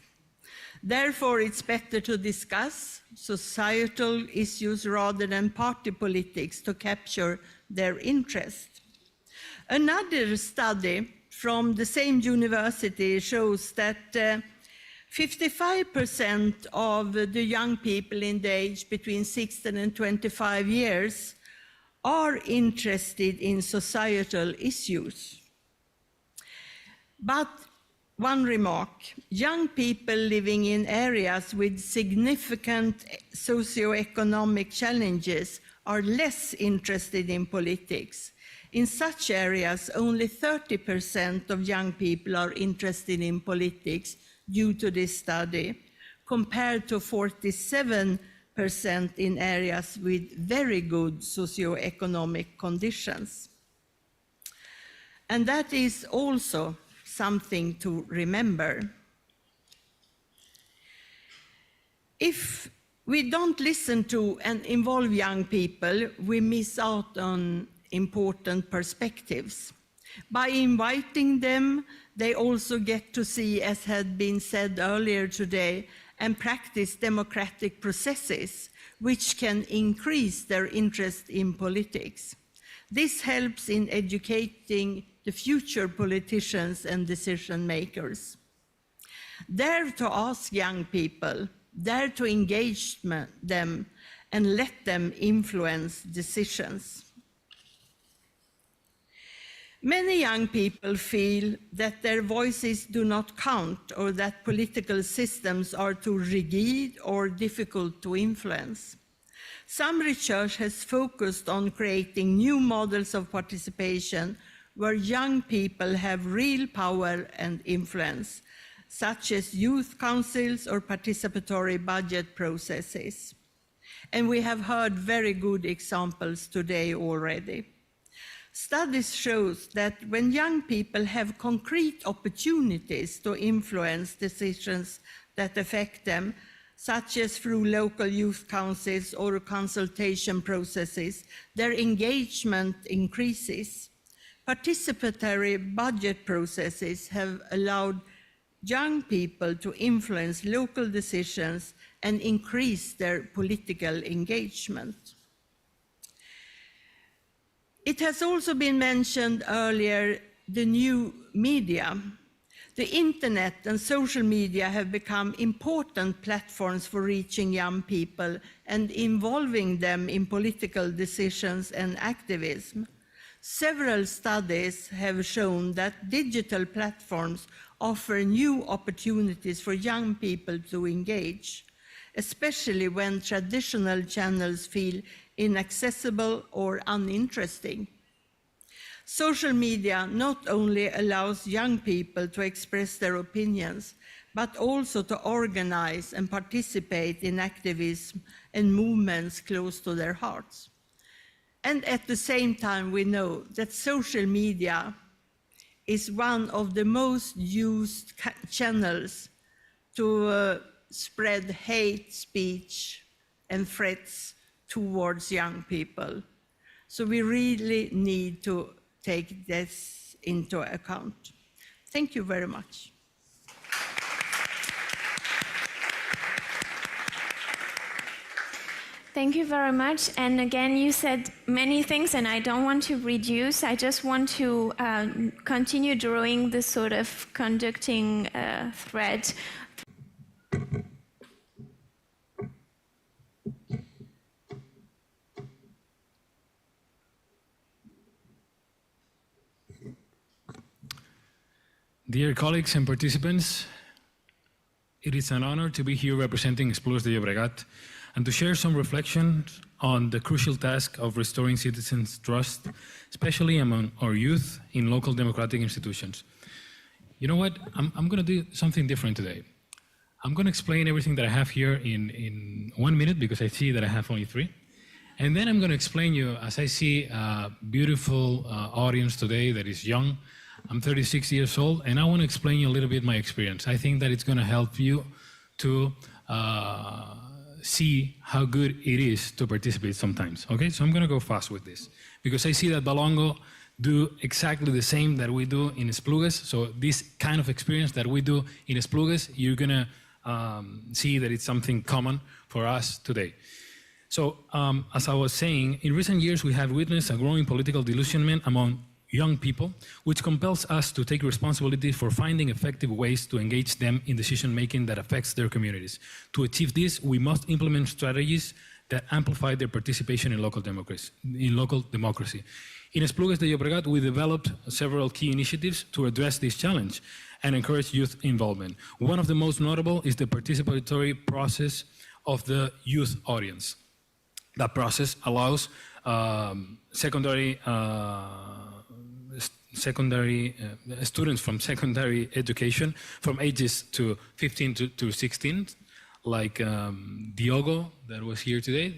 Therefore, it's better to discuss societal issues rather than party politics to capture their interest. Another study from the same university shows that 55% of the young people in the age between 16 and 25 years are interested in societal issues. But one remark, young people living in areas with significant socioeconomic challenges are less interested in politics. In such areas, only 30% of young people are interested in politics due to this study, compared to 47% in areas with very good socioeconomic conditions. And that is also something to remember. If we don't listen to and involve young people, we miss out on important perspectives. By inviting them, they also get to see, as had been said earlier today, and practice democratic processes, which can increase their interest in politics. This helps in educating the future politicians and decision makers. Dare to ask young people, dare to engage them, and let them influence decisions. Many young people feel that their voices do not count, or that political systems are too rigid or difficult to influence. Some research has focused on creating new models of participation where young people have real power and influence, such as youth councils or participatory budget processes. And we have heard very good examples today already. Studies show that when young people have concrete opportunities to influence decisions that affect them, such as through local youth councils or consultation processes, their engagement increases. Participatory budget processes have allowed young people to influence local decisions and increase their political engagement. It has also been mentioned earlier, the new media. The internet and social media have become important platforms for reaching young people and involving them in political decisions and activism. Several studies have shown that digital platforms offer new opportunities for young people to engage, especially when traditional channels feel inaccessible or uninteresting. Social media not only allows young people to express their opinions, but also to organize and participate in activism and movements close to their hearts. And at the same time, we know that social media is one of the most used channels to spread hate speech and threats towards young people. So we really need to take this into account. Thank you very much. Thank you very much. And again, you said many things, and I don't want to reduce. I just want to continue drawing this sort of conducting thread. Dear colleagues and participants, it is an honor to be here representing Esplugues de Llobregat and to share some reflections on the crucial task of restoring citizens' trust, especially among our youth in local democratic institutions. You know what? I'm going to do something different today. I'm going to explain everything that I have here in 1 minute because I see that I have only 3. And then I'm going to explain you, as I see a beautiful audience today that is young. I'm 36 years old, and I want to explain you a little bit my experience. I think that it's going to help you to see how good it is to participate sometimes, okay? So I'm going to go fast with this, because I see that Valongo do exactly the same that we do in Esplugues. So this kind of experience that we do in Esplugues, you're going to see that it's something common for us today. So as I was saying, in recent years, we have witnessed a growing political disillusionment among young people, which compels us to take responsibility for finding effective ways to engage them in decision-making that affects their communities. To achieve this, we must implement strategies that amplify their participation in local democracy. In Esplugues de Llobregat, we developed several key initiatives to address this challenge and encourage youth involvement. One of the most notable is the participatory process of the youth audience. That process allows students from secondary education from ages to 15 to 16, like Diogo that was here today,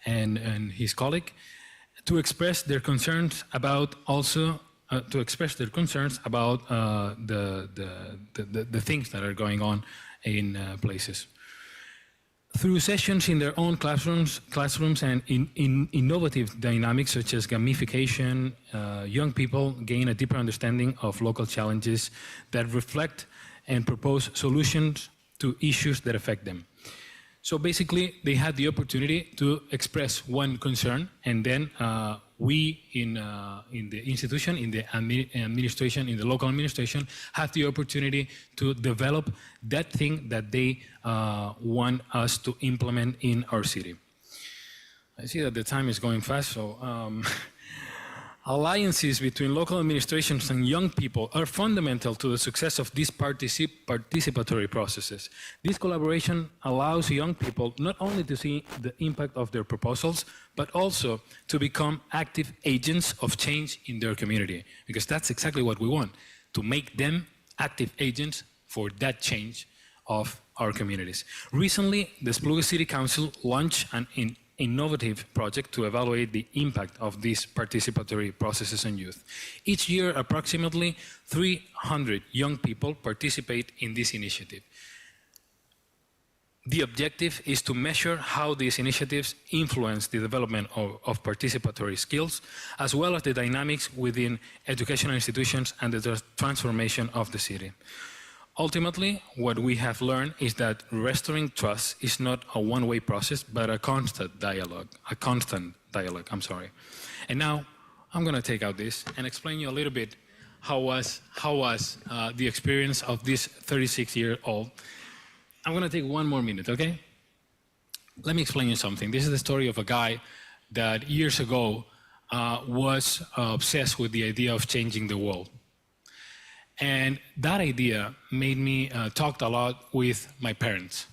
and his colleague, to express their concerns about the things that are going on in places. Through sessions in their own classrooms and in innovative dynamics such as gamification, young people gain a deeper understanding of local challenges that reflect and propose solutions to issues that affect them. So basically, they had the opportunity to express one concern, and then we in the institution, in the administration, in the local administration, have the opportunity to develop that thing that they want us to implement in our city. I see that the time is going fast, so alliances between local administrations and young people are fundamental to the success of these participatory processes. This collaboration allows young people not only to see the impact of their proposals, but also to become active agents of change in their community, because that's exactly what we want, to make them active agents for that change of our communities. Recently, the Esplugues City Council launched an innovative project to evaluate the impact of these participatory processes on youth. Each year, approximately 300 young people participate in this initiative. The objective is to measure how these initiatives influence the development of participatory skills, as well as the dynamics within educational institutions and the transformation of the city. Ultimately, what we have learned is that restoring trust is not a one-way process, but a constant dialogue, And now, I'm going to take out this and explain you a little bit how was the experience of this 36-year-old. I'm going to take 1 more minute, okay? Let me explain you something. This is the story of a guy that years ago was obsessed with the idea of changing the world. And that idea made me talk a lot with my parents.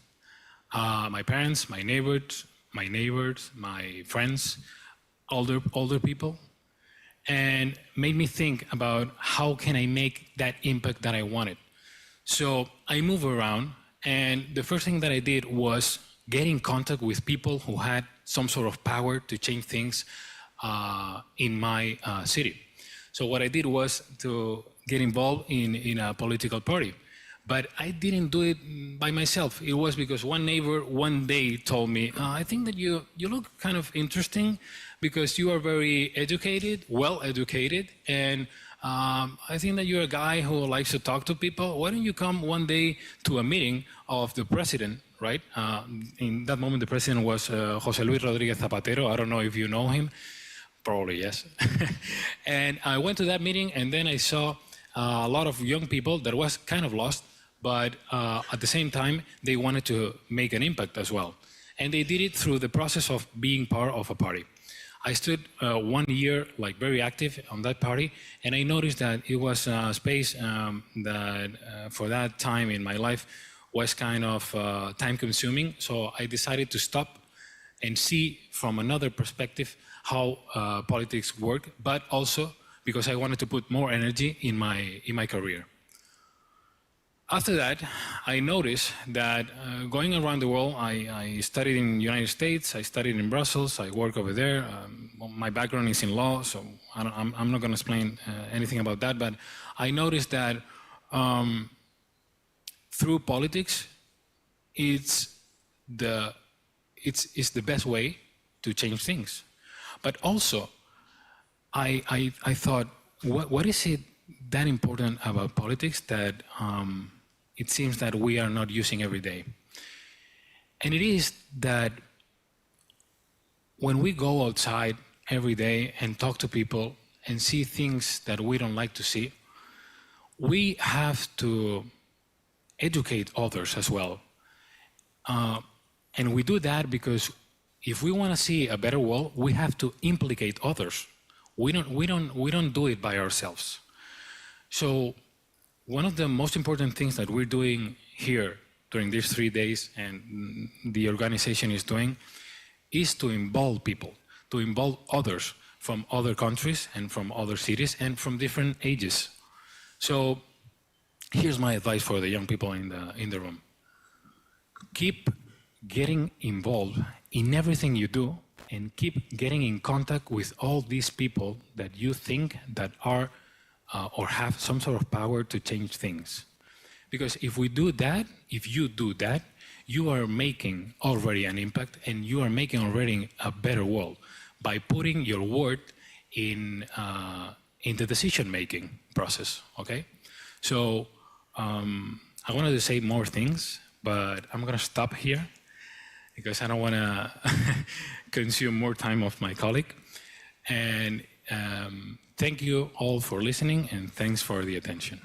My neighbors, my friends, older people, and made me think about how can I make that impact that I wanted. So I moved around, and the first thing that I did was get in contact with people who had some sort of power to change things in my city. So what I did was to get involved in a political party. But I didn't do it by myself. It was because one neighbor one day told me, I think that you look kind of interesting because you are very educated, well educated, and I think that you're a guy who likes to talk to people. Why don't you come one day to a meeting of the president, right? In that moment, the president was José Luis Rodríguez Zapatero. I don't know if you know him. Probably, yes. And I went to that meeting, and then I saw a lot of young people that was kind of lost, but at the same time, they wanted to make an impact as well. And they did it through the process of being part of a party. I stood 1 year, like very active on that party, and I noticed that it was a space that for that time in my life was kind of time consuming. So I decided to stop and see from another perspective how politics work, but also because I wanted to put more energy in my career. After that, I noticed that going around the world, I studied in the United States, I studied in Brussels, I work over there. My background is in law, so I'm not going to explain anything about that, but I noticed that through politics, it's the best way to change things. But also, I thought, what is it that important about politics that it seems that we are not using every day? And it is that when we go outside every day and talk to people and see things that we don't like to see, we have to educate others as well. And we do that because if we want to see a better world, we have to implicate others. We don't do it by ourselves. So one of the most important things that we're doing here during these 3 days and the organization is doing is to involve people, to involve others from other countries and from other cities and from different ages. So here's my advice for the young people in the room. Keep getting involved in everything you do and keep getting in contact with all these people that you think that are or have some sort of power to change things. Because if we do that, if you do that, you are making already an impact and you are making already a better world by putting your word in the decision-making process, okay? So I wanted to say more things, but I'm gonna stop here because I don't wanna consume more time of my colleague. And thank you all for listening and thanks for the attention.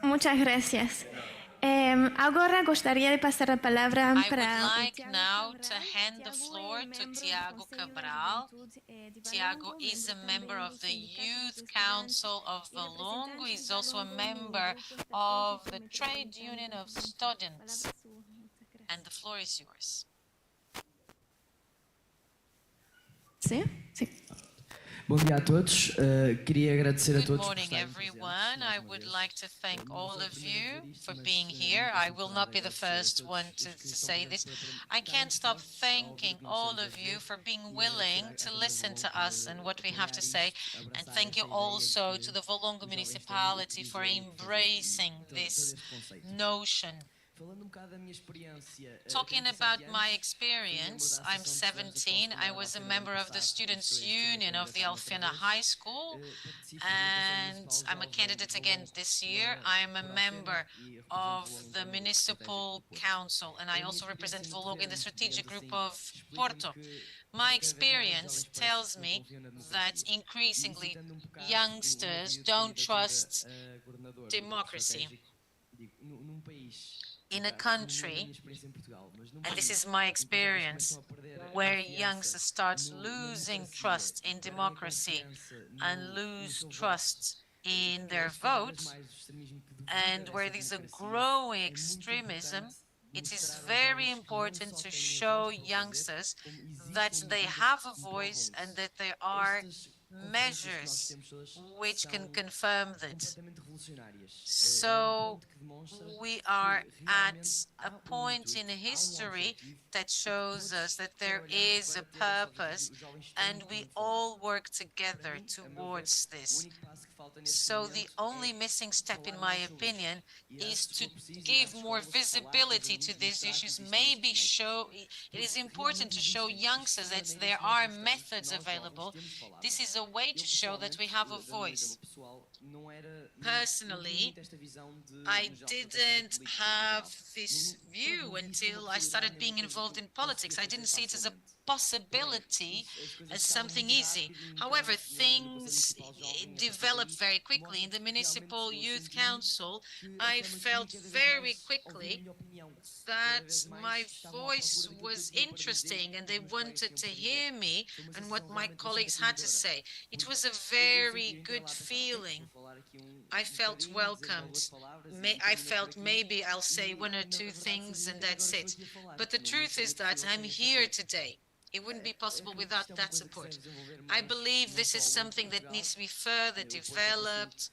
Muchas gracias. Agora gostaria de passar a palavra para I would like now to hand the floor to Tiago Cabral. Tiago is a member of the Youth Council of Valongo. He's also a member of the Trade Union of Students. And the floor is yours. Sim? Sim. Bom dia a todos. Queria agradecer a todos. Good morning, everyone. I would like to thank all of you for being here. I will not be the first one to say this. I can't stop thanking all of you for being willing to listen to us and what we have to say. And thank you also to the Valongo municipality for embracing this notion. Talking about my experience, I'm 17. I was a member of the Students' Union of the Alfena High School, and I'm a candidate again this year. I'm a member of the Municipal Council, and I also represent Valongo in the strategic group of Porto. My experience tells me that increasingly youngsters don't trust democracy. In a country, and this is my experience, where youngsters start losing trust in democracy and lose trust in their vote, and where there's a growing extremism, it is very important to show youngsters that they have a voice and that they are measures which can confirm that. So we are at a point in history that shows us that there is a purpose and we all work together towards this. So the only missing step, in my opinion, is to give more visibility to these issues. Maybe it is important to show youngsters that there are methods available. This is a way to show that we have a voice. Personally, I didn't have this view until I started being involved in politics. I didn't see it as a possibility, as something easy. However, things developed very quickly. In the Municipal Youth Council, I felt very quickly that my voice was interesting and they wanted to hear me and what my colleagues had to say. It was a very good feeling. I felt welcomed. I felt maybe I'll say one or two things and that's it. But the truth is that I'm here today. It wouldn't be possible without that support. I believe this is something that needs to be further developed,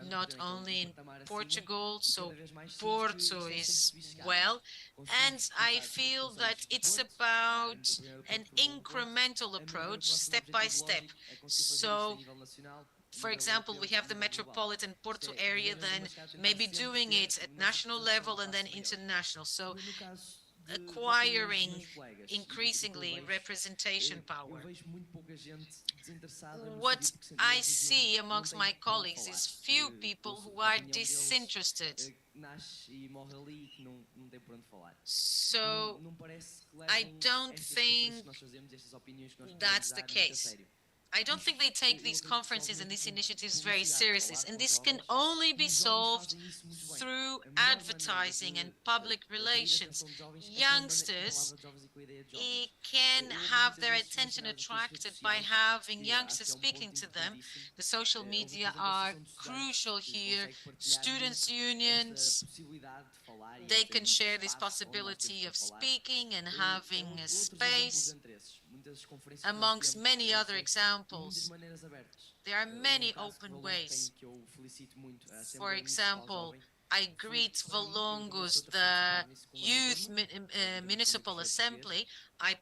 not only in Portugal, so Porto is well, and I feel that it's about an incremental approach, step by step. So for example, we have the metropolitan Porto area, then maybe doing it at national level and then international. So acquiring increasingly representation power. What I see amongst my colleagues is few people who are disinterested. So I don't think that's the case. I don't think they take these conferences and these initiatives very seriously, and this can only be solved through advertising and public relations. Youngsters can have their attention attracted by having youngsters speaking to them. The social media are crucial here. Students' unions, they can share this possibility of speaking and having a space. Amongst many other examples, there are many open ways. For example, I greet Valongo's, the Youth Municipal Assembly. I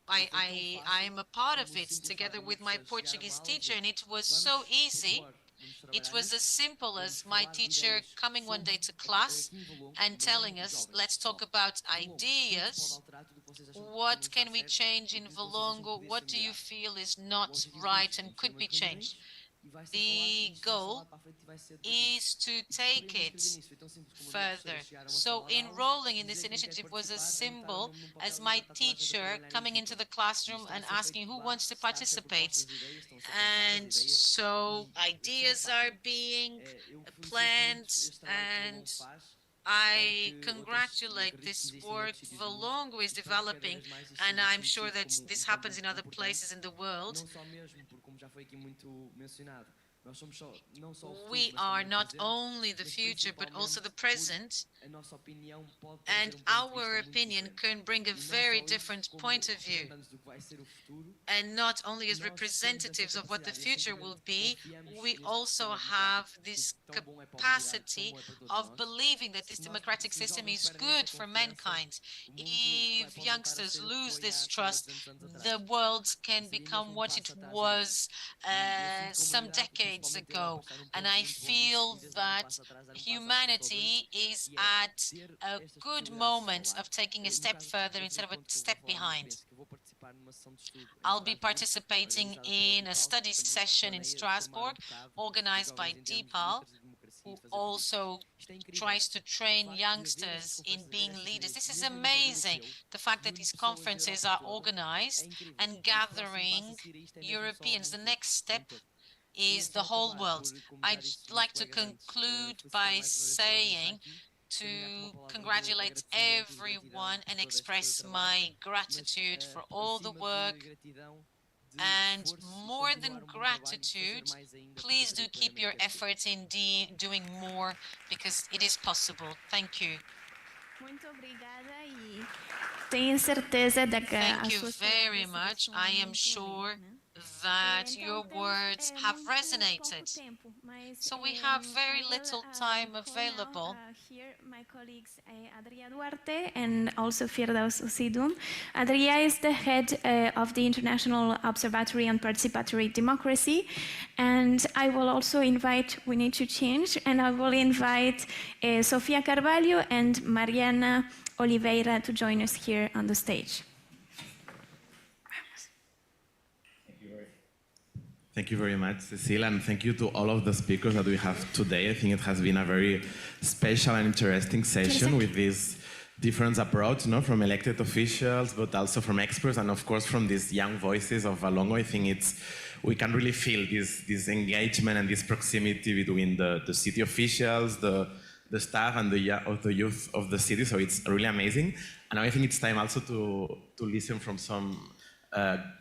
am a part of it together with my Portuguese teacher, and it was so easy. It was as simple as my teacher coming one day to class and telling us, let's talk about ideas. What can we change in Valongo? What do you feel is not right and could be changed? The goal is to take it further. So enrolling in this initiative was as simple as my teacher coming into the classroom and asking who wants to participate. And so ideas are being planned, and I congratulate this work Valongo is developing, and I'm sure that this happens in other places in the world. We are not only the future, but also the present, and our opinion can bring a very different point of view. And not only as representatives of what the future will be, we also have this capacity of believing that this democratic system is good for mankind. If youngsters lose this trust, the world can become what it was some decades ago. And I feel that humanity is at a good moment of taking a step further instead of a step behind. I'll be participating in a study session in Strasbourg, organized by DPAL, who also tries to train youngsters in being leaders. This is amazing, the fact that these conferences are organized and gathering Europeans. The next step is the whole world. I'd like to conclude by saying to congratulate everyone and express my gratitude for all the work. And more than gratitude, please do keep your efforts in doing more, because it is possible. Thank you. Thank you very much. I am sure that your words have resonated. So we have very little time available. Here, my colleagues Adria Duarte and also Firdaus Usidum. Adria is the head of the International Observatory on Participatory Democracy, and I will also invite, we need to change, and I will invite Sofia Carvalho and Mariana Oliveira to join us here on the stage. Thank you very much, Cecile, and thank you to all of the speakers that we have today. I think it has been a very special and interesting session with this different approach, from elected officials, but also from experts, and of course from these young voices of Valongo. I think we can really feel this engagement and this proximity between the city officials, the staff, and the youth of the city. So it's really amazing. And I think it's time also to listen from some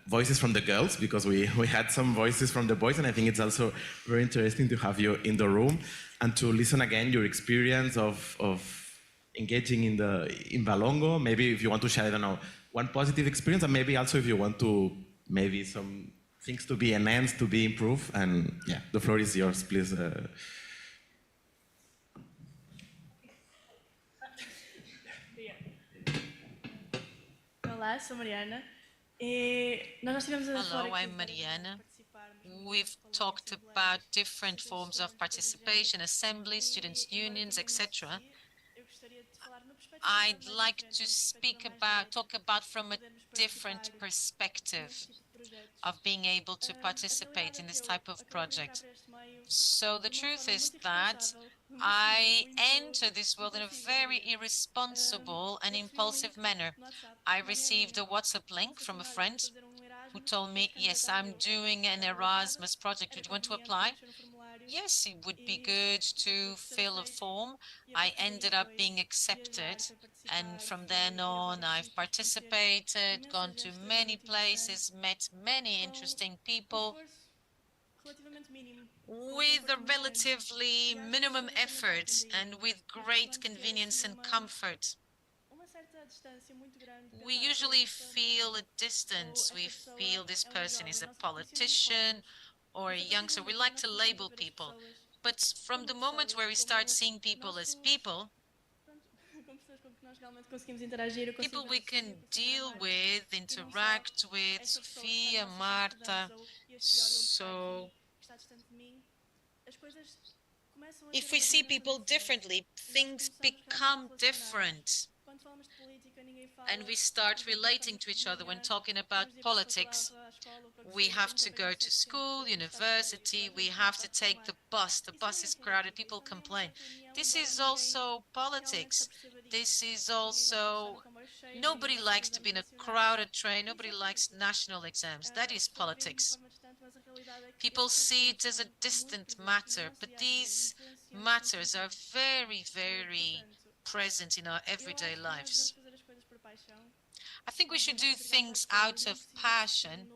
voices from the girls, because we had some voices from the boys, and I think it's also very interesting to have you in the room and to listen again your experience of engaging in Valongo. Maybe if you want to share, I don't know, one positive experience, and maybe also if you want to, maybe some things to be enhanced, to be improved. And yeah, the floor is yours, please. Olá, sou Mariana. Hello, I'm Mariana. We've talked about different forms of participation, assemblies, students' unions, etc. I'd like to talk about from a different perspective of being able to participate in this type of project. So the truth is that I entered this world in a very irresponsible and impulsive manner. I received a WhatsApp link from a friend who told me, yes, I'm doing an Erasmus project. Would you want to apply? Yes, it would be good to fill a form. I ended up being accepted, and from then on I've participated, gone to many places, met many interesting people with a relatively minimum effort and with great convenience and comfort. We usually feel a distance. We feel this person is a politician or a youngster. We like to label people. But from the moment where we start seeing people as people we can deal with, interact with, Sofia, Marta. So if we see people differently, things become different. And we start relating to each other when talking about politics. We have to go to school, university, we have to take the bus. The bus is crowded, people complain. This is also politics. This is also, nobody likes to be in a crowded train, nobody likes national exams. That is politics. People see it as a distant matter, but these matters are very, very present in our everyday lives. I think we should do things out of passion.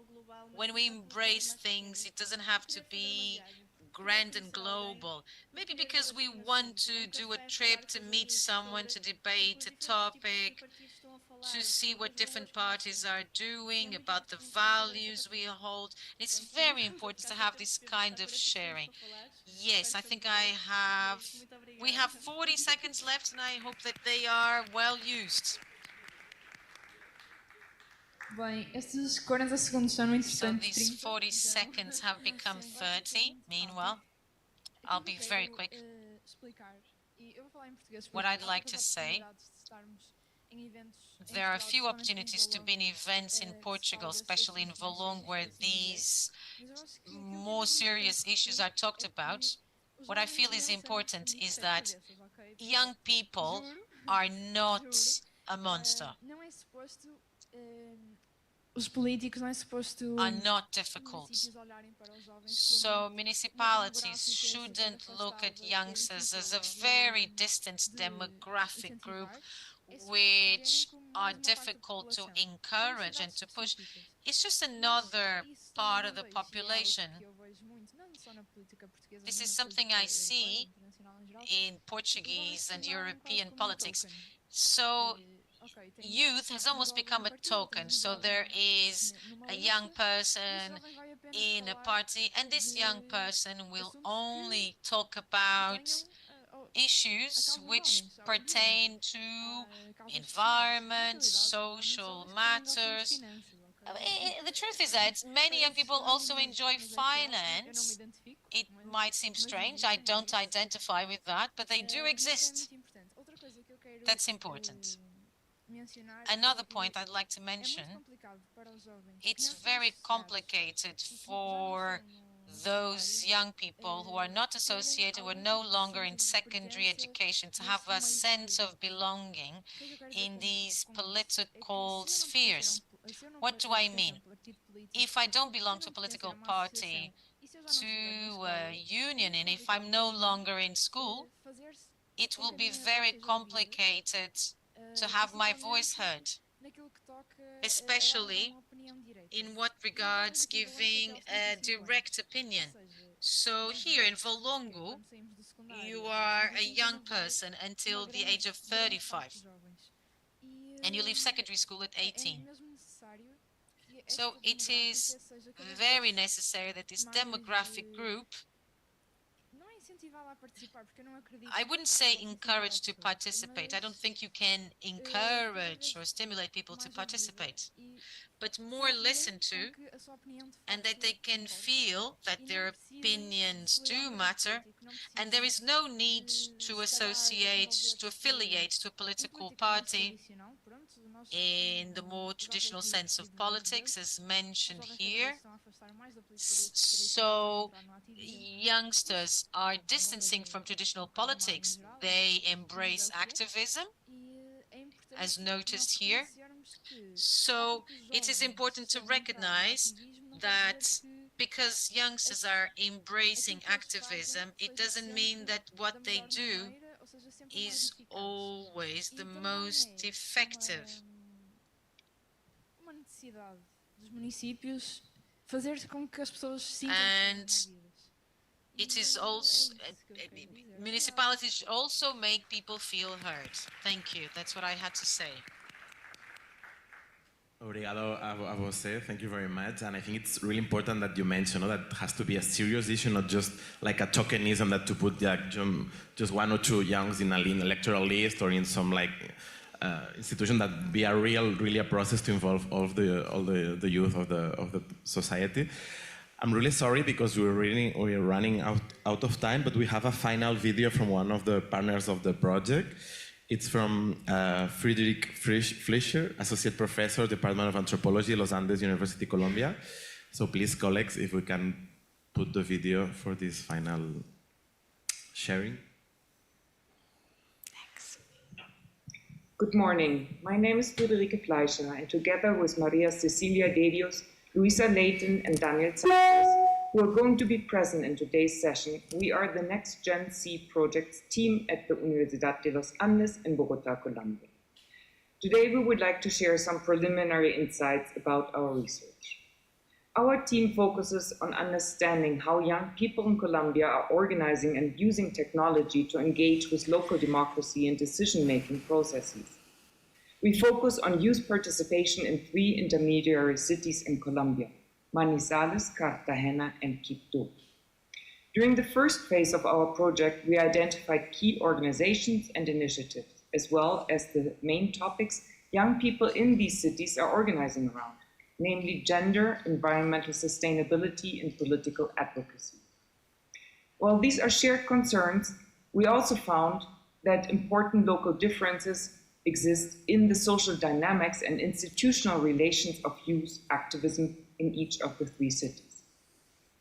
When we embrace things, it doesn't have to be grand and global. Maybe because we want to do a trip to meet someone, to debate a topic, to see what different parties are doing, about the values we hold. It's very important to have this kind of sharing. Yes, I think we have 40 seconds left, and I hope that they are well used. Bem, estes 40 segundos são no So these 40 seconds have become 30. Meanwhile, I'll be very quick. What I'd like to say, there are a few opportunities to be in events in Portugal, especially in Valongo, where these more serious issues are talked about. What I feel is important is that young people are not a monster, are not difficult. So municipalities shouldn't look at youngsters as a very distant demographic group which are difficult to encourage and to push. It's just another part of the population. This is something I see in Portuguese and European politics. So youth has almost become a token. So there is a young person in a party, and this young person will only talk about issues which pertain to environment, social matters. The truth is that many young people also enjoy finance. It might seem strange, I don't identify with that, but they do exist. That's important. Another point I'd like to mention, it's very complicated for those young people who are not associated, who are no longer in secondary education, to have a sense of belonging in these political spheres. What do I mean? If I don't belong to a political party, to a union, and if I'm no longer in school, it will be very complicated to have my voice heard, especially in what regards giving a direct opinion. So here in Valongo, you are a young person until the age of 35, and you leave secondary school at 18. So it is very necessary that this demographic group, I wouldn't say encourage to participate. I don't think you can encourage or stimulate people to participate, but more listen to, and that they can feel that their opinions do matter, and there is no need to associate, to affiliate to a political party in the more traditional sense of politics, as mentioned here. So youngsters are distancing from traditional politics. They embrace activism, as noticed here. So it is important to recognize that because youngsters are embracing activism, it doesn't mean that what they do is always the most effective. And it is also, municipalities also make people feel heard. Thank you. That's what I had to say. Obrigado a você. Thank you very much. And I think it's really important that you mention that it has to be a serious issue, not just like a tokenism that to put just one or two youngs in an electoral list or in some like institution, that be really a process to involve all the youth of the society. I'm really sorry because we're running out of time, but we have a final video from one of the partners of the project. It's from Friedrich Fleischer, Associate Professor, Department of Anthropology, Los Andes University, Colombia. So please, colleagues, if we can put the video for this final sharing. Thanks. Good morning. My name is Friederike Fleischer, and together with Maria Cecilia Dedios, Luisa Leighton, and Daniel Santos, who are going to be present in today's session, we are the NextGenC project's team at the Universidad de los Andes in Bogotá, Colombia. Today, we would like to share some preliminary insights about our research. Our team focuses on understanding how young people in Colombia are organizing and using technology to engage with local democracy and decision-making processes. We focus on youth participation in 3 intermediary cities in Colombia: Manizales, Cartagena, and Quito. During the first phase of our project, we identified key organizations and initiatives, as well as the main topics young people in these cities are organizing around, namely gender, environmental sustainability, and political advocacy. While these are shared concerns, we also found that important local differences exist in the social dynamics and institutional relations of youth activism in each of the 3 cities.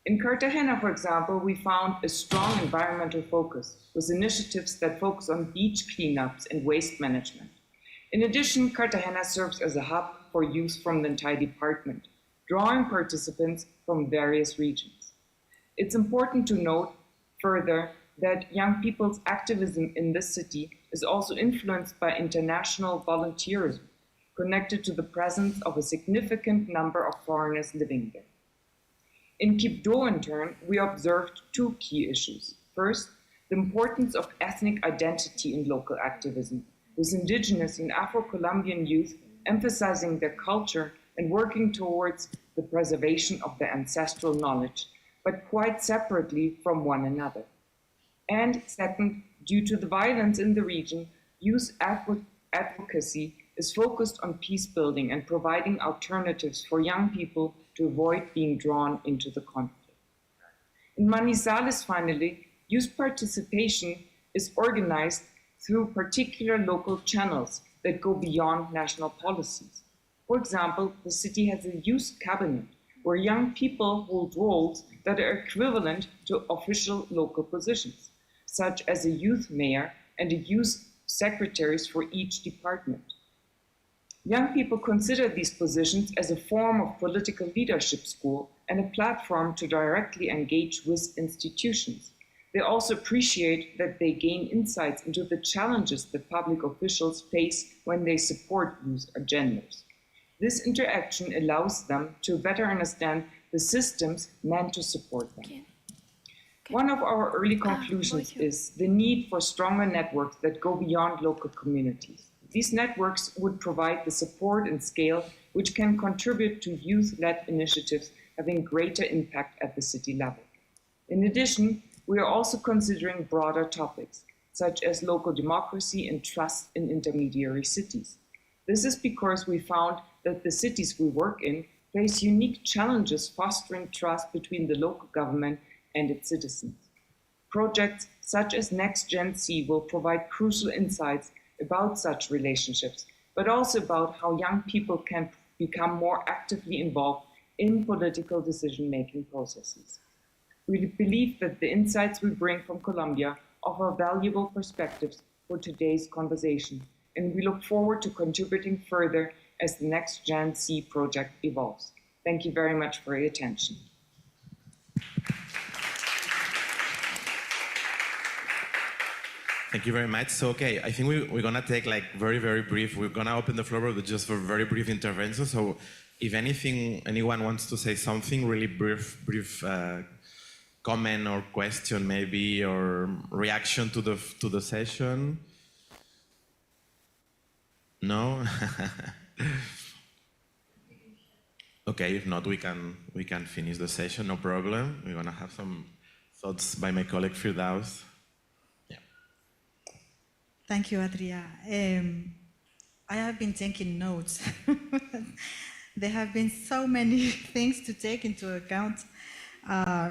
In Cartagena, for example, we found a strong environmental focus with initiatives that focus on beach cleanups and waste management. In addition, Cartagena serves as a hub for youth from the entire department, drawing participants from various regions. It's important to note further that young people's activism in this city is also influenced by international volunteerism, connected to the presence of a significant number of foreigners living there. In Quibdó, in turn, we observed 2 key issues. First, the importance of ethnic identity in local activism, with indigenous and Afro-Colombian youth emphasizing their culture and working towards the preservation of their ancestral knowledge, but quite separately from one another. And second, due to the violence in the region, youth advocacy is focused on peace building and providing alternatives for young people to avoid being drawn into the conflict. In Manizales, finally, youth participation is organized through particular local channels that go beyond national policies. For example, the city has a youth cabinet where young people hold roles that are equivalent to official local positions, such as a youth mayor and a youth secretaries for each department. Young people consider these positions as a form of political leadership school and a platform to directly engage with institutions. They also appreciate that they gain insights into the challenges that public officials face when they support youth agendas. This interaction allows them to better understand the systems meant to support them. Okay. One of our early conclusions is the need for stronger networks that go beyond local communities. These networks would provide the support and scale which can contribute to youth-led initiatives having greater impact at the city level. In addition, we are also considering broader topics, such as local democracy and trust in intermediary cities. This is because we found that the cities we work in face unique challenges fostering trust between the local government and its citizens. Projects such as NextGenC will provide crucial insights about such relationships, but also about how young people can become more actively involved in political decision-making processes. We believe that the insights we bring from Colombia offer valuable perspectives for today's conversation, and we look forward to contributing further as the NextGenC project evolves. Thank you very much for your attention. Thank you very much. So, okay, I think we're going to take like very brief. We're going to open the floor just for very brief intervention. So if anyone wants to say something, really brief comment or question maybe, or reaction to the session. No? Okay, if not, we can finish the session, no problem. We're going to have some thoughts by my colleague Firdaus. Thank you, Adria. I have been taking notes. There have been so many things to take into account.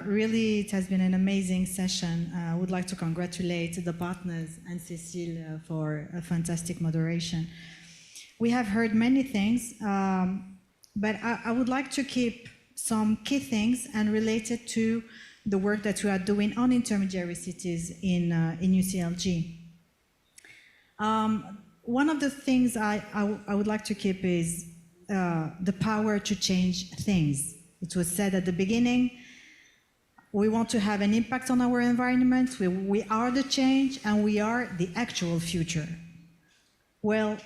Really, it has been an amazing session. I would like to congratulate the partners and Cecile for a fantastic moderation. We have heard many things, but I would like to keep some key things and related to the work that we are doing on intermediary cities in UCLG. One of the things I would like to keep is the power to change things. It was said at the beginning, we want to have an impact on our environment. We are the change and we are the actual future. Well,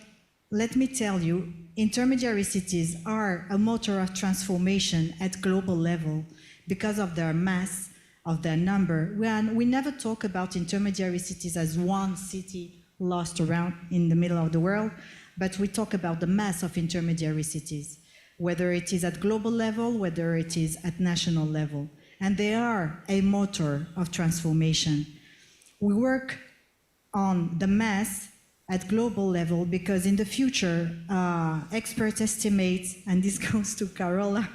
let me tell you, intermediary cities are a motor of transformation at global level because of their mass, of their number. We never talk about intermediary cities as one city lost around in the middle of the world, but we talk about the mass of intermediary cities, whether it is at global level, whether it is at national level. And they are a motor of transformation. We work on the mass at global level because in the future, experts estimate, and this goes to Carola,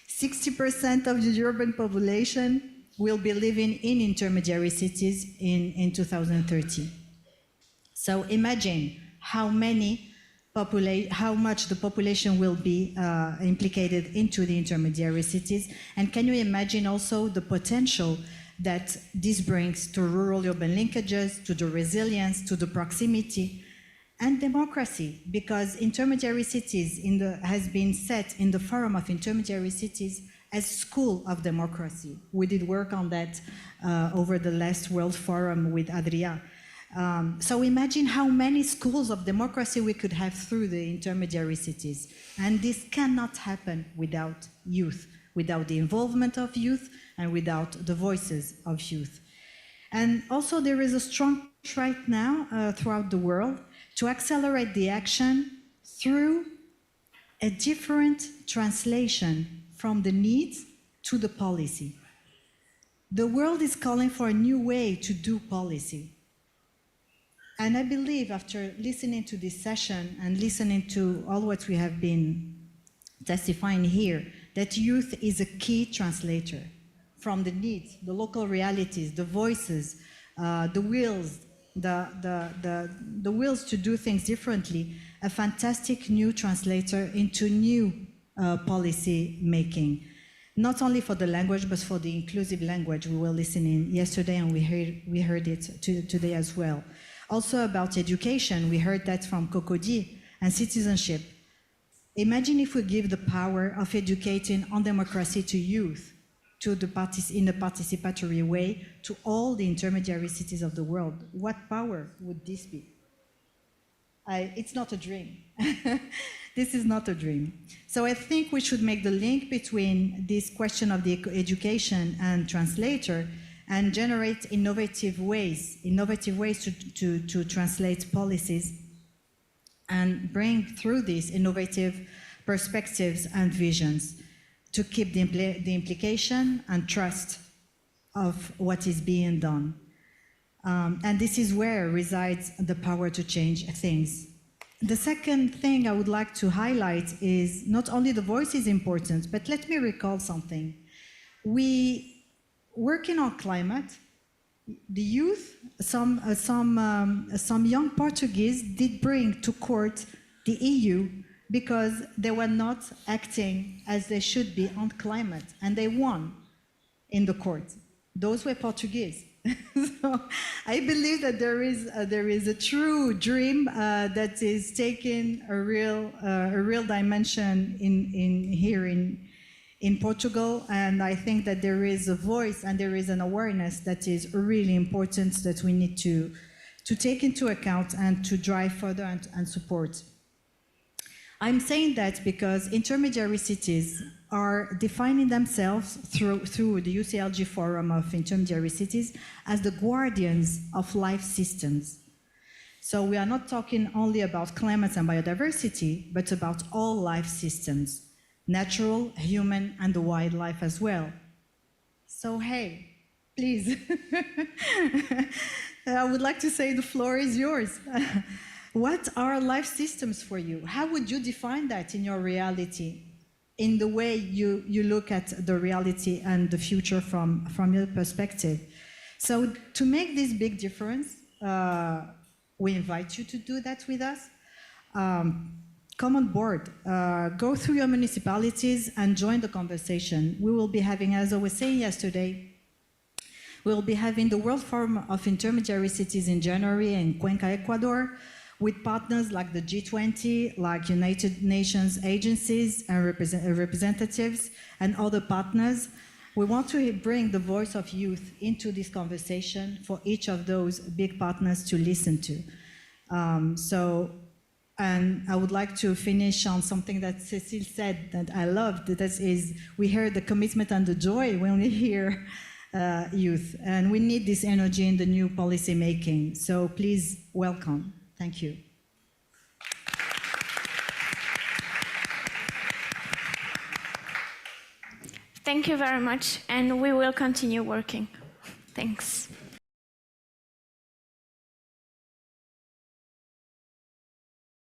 60% of the urban population will be living in intermediary cities in 2030. So imagine how much the population will be implicated into the intermediary cities. And can you imagine also the potential that this brings to rural-urban linkages, to the resilience, to the proximity, and democracy? Because intermediary cities has been set in the Forum of Intermediary Cities as school of democracy. We did work on that over the last World Forum with Adria. So imagine how many schools of democracy we could have through the intermediary cities. And this cannot happen without youth, without the involvement of youth, and without the voices of youth. And also there is a strong push right now throughout the world to accelerate the action through a different translation from the needs to the policy. The world is calling for a new way to do policy. And I believe after listening to this session and listening to all what we have been testifying here, that youth is a key translator from the needs, the local realities, the voices, the wills, the wills to do things differently, a fantastic new translator into new policy making. Not only for the language, but for the inclusive language we were listening yesterday, and we heard it today as well. Also about education, we heard that from Cocody, and citizenship. Imagine if we give the power of educating on democracy to youth, in a participatory way, to all the intermediary cities of the world. What power would this be? It's not a dream. This is not a dream. So I think we should make the link between this question of the education and translator and generate innovative ways to translate policies and bring through these innovative perspectives and visions to keep the implication and trust of what is being done. And this is where resides the power to change things. The second thing I would like to highlight is not only the voice is important, but let me recall something. We working on climate, the youth, some young Portuguese did bring to court the EU because they were not acting as they should be on climate, and they won in the court. Those were Portuguese. So I believe that there is a true dream that is taking a real dimension here in Portugal, and I think that there is a voice and there is an awareness that is really important that we need to take into account and to drive further and support. I'm saying that because intermediary cities are defining themselves through the UCLG Forum of Intermediary Cities as the guardians of life systems. So we are not talking only about climate and biodiversity, but about all life systems, natural, human, and the wildlife as well. So hey, please, I would like to say the floor is yours. What are life systems for you? How would you define that in your reality, in the way you look at the reality and the future from your perspective? So to make this big difference, we invite you to do that with us. Come on board, go through your municipalities and join the conversation. We will be having, as I was saying yesterday, we will be having the World Forum of Intermediary Cities in January in Cuenca, Ecuador, with partners like the G20, like United Nations agencies and representatives and other partners. We want to bring the voice of youth into this conversation for each of those big partners to listen to. And I would like to finish on something that Cécile said that I loved, that is, we hear the commitment and the joy when we hear youth, and we need this energy in the new policy making. So please welcome. Thank you. Thank you very much, and we will continue working. Thanks.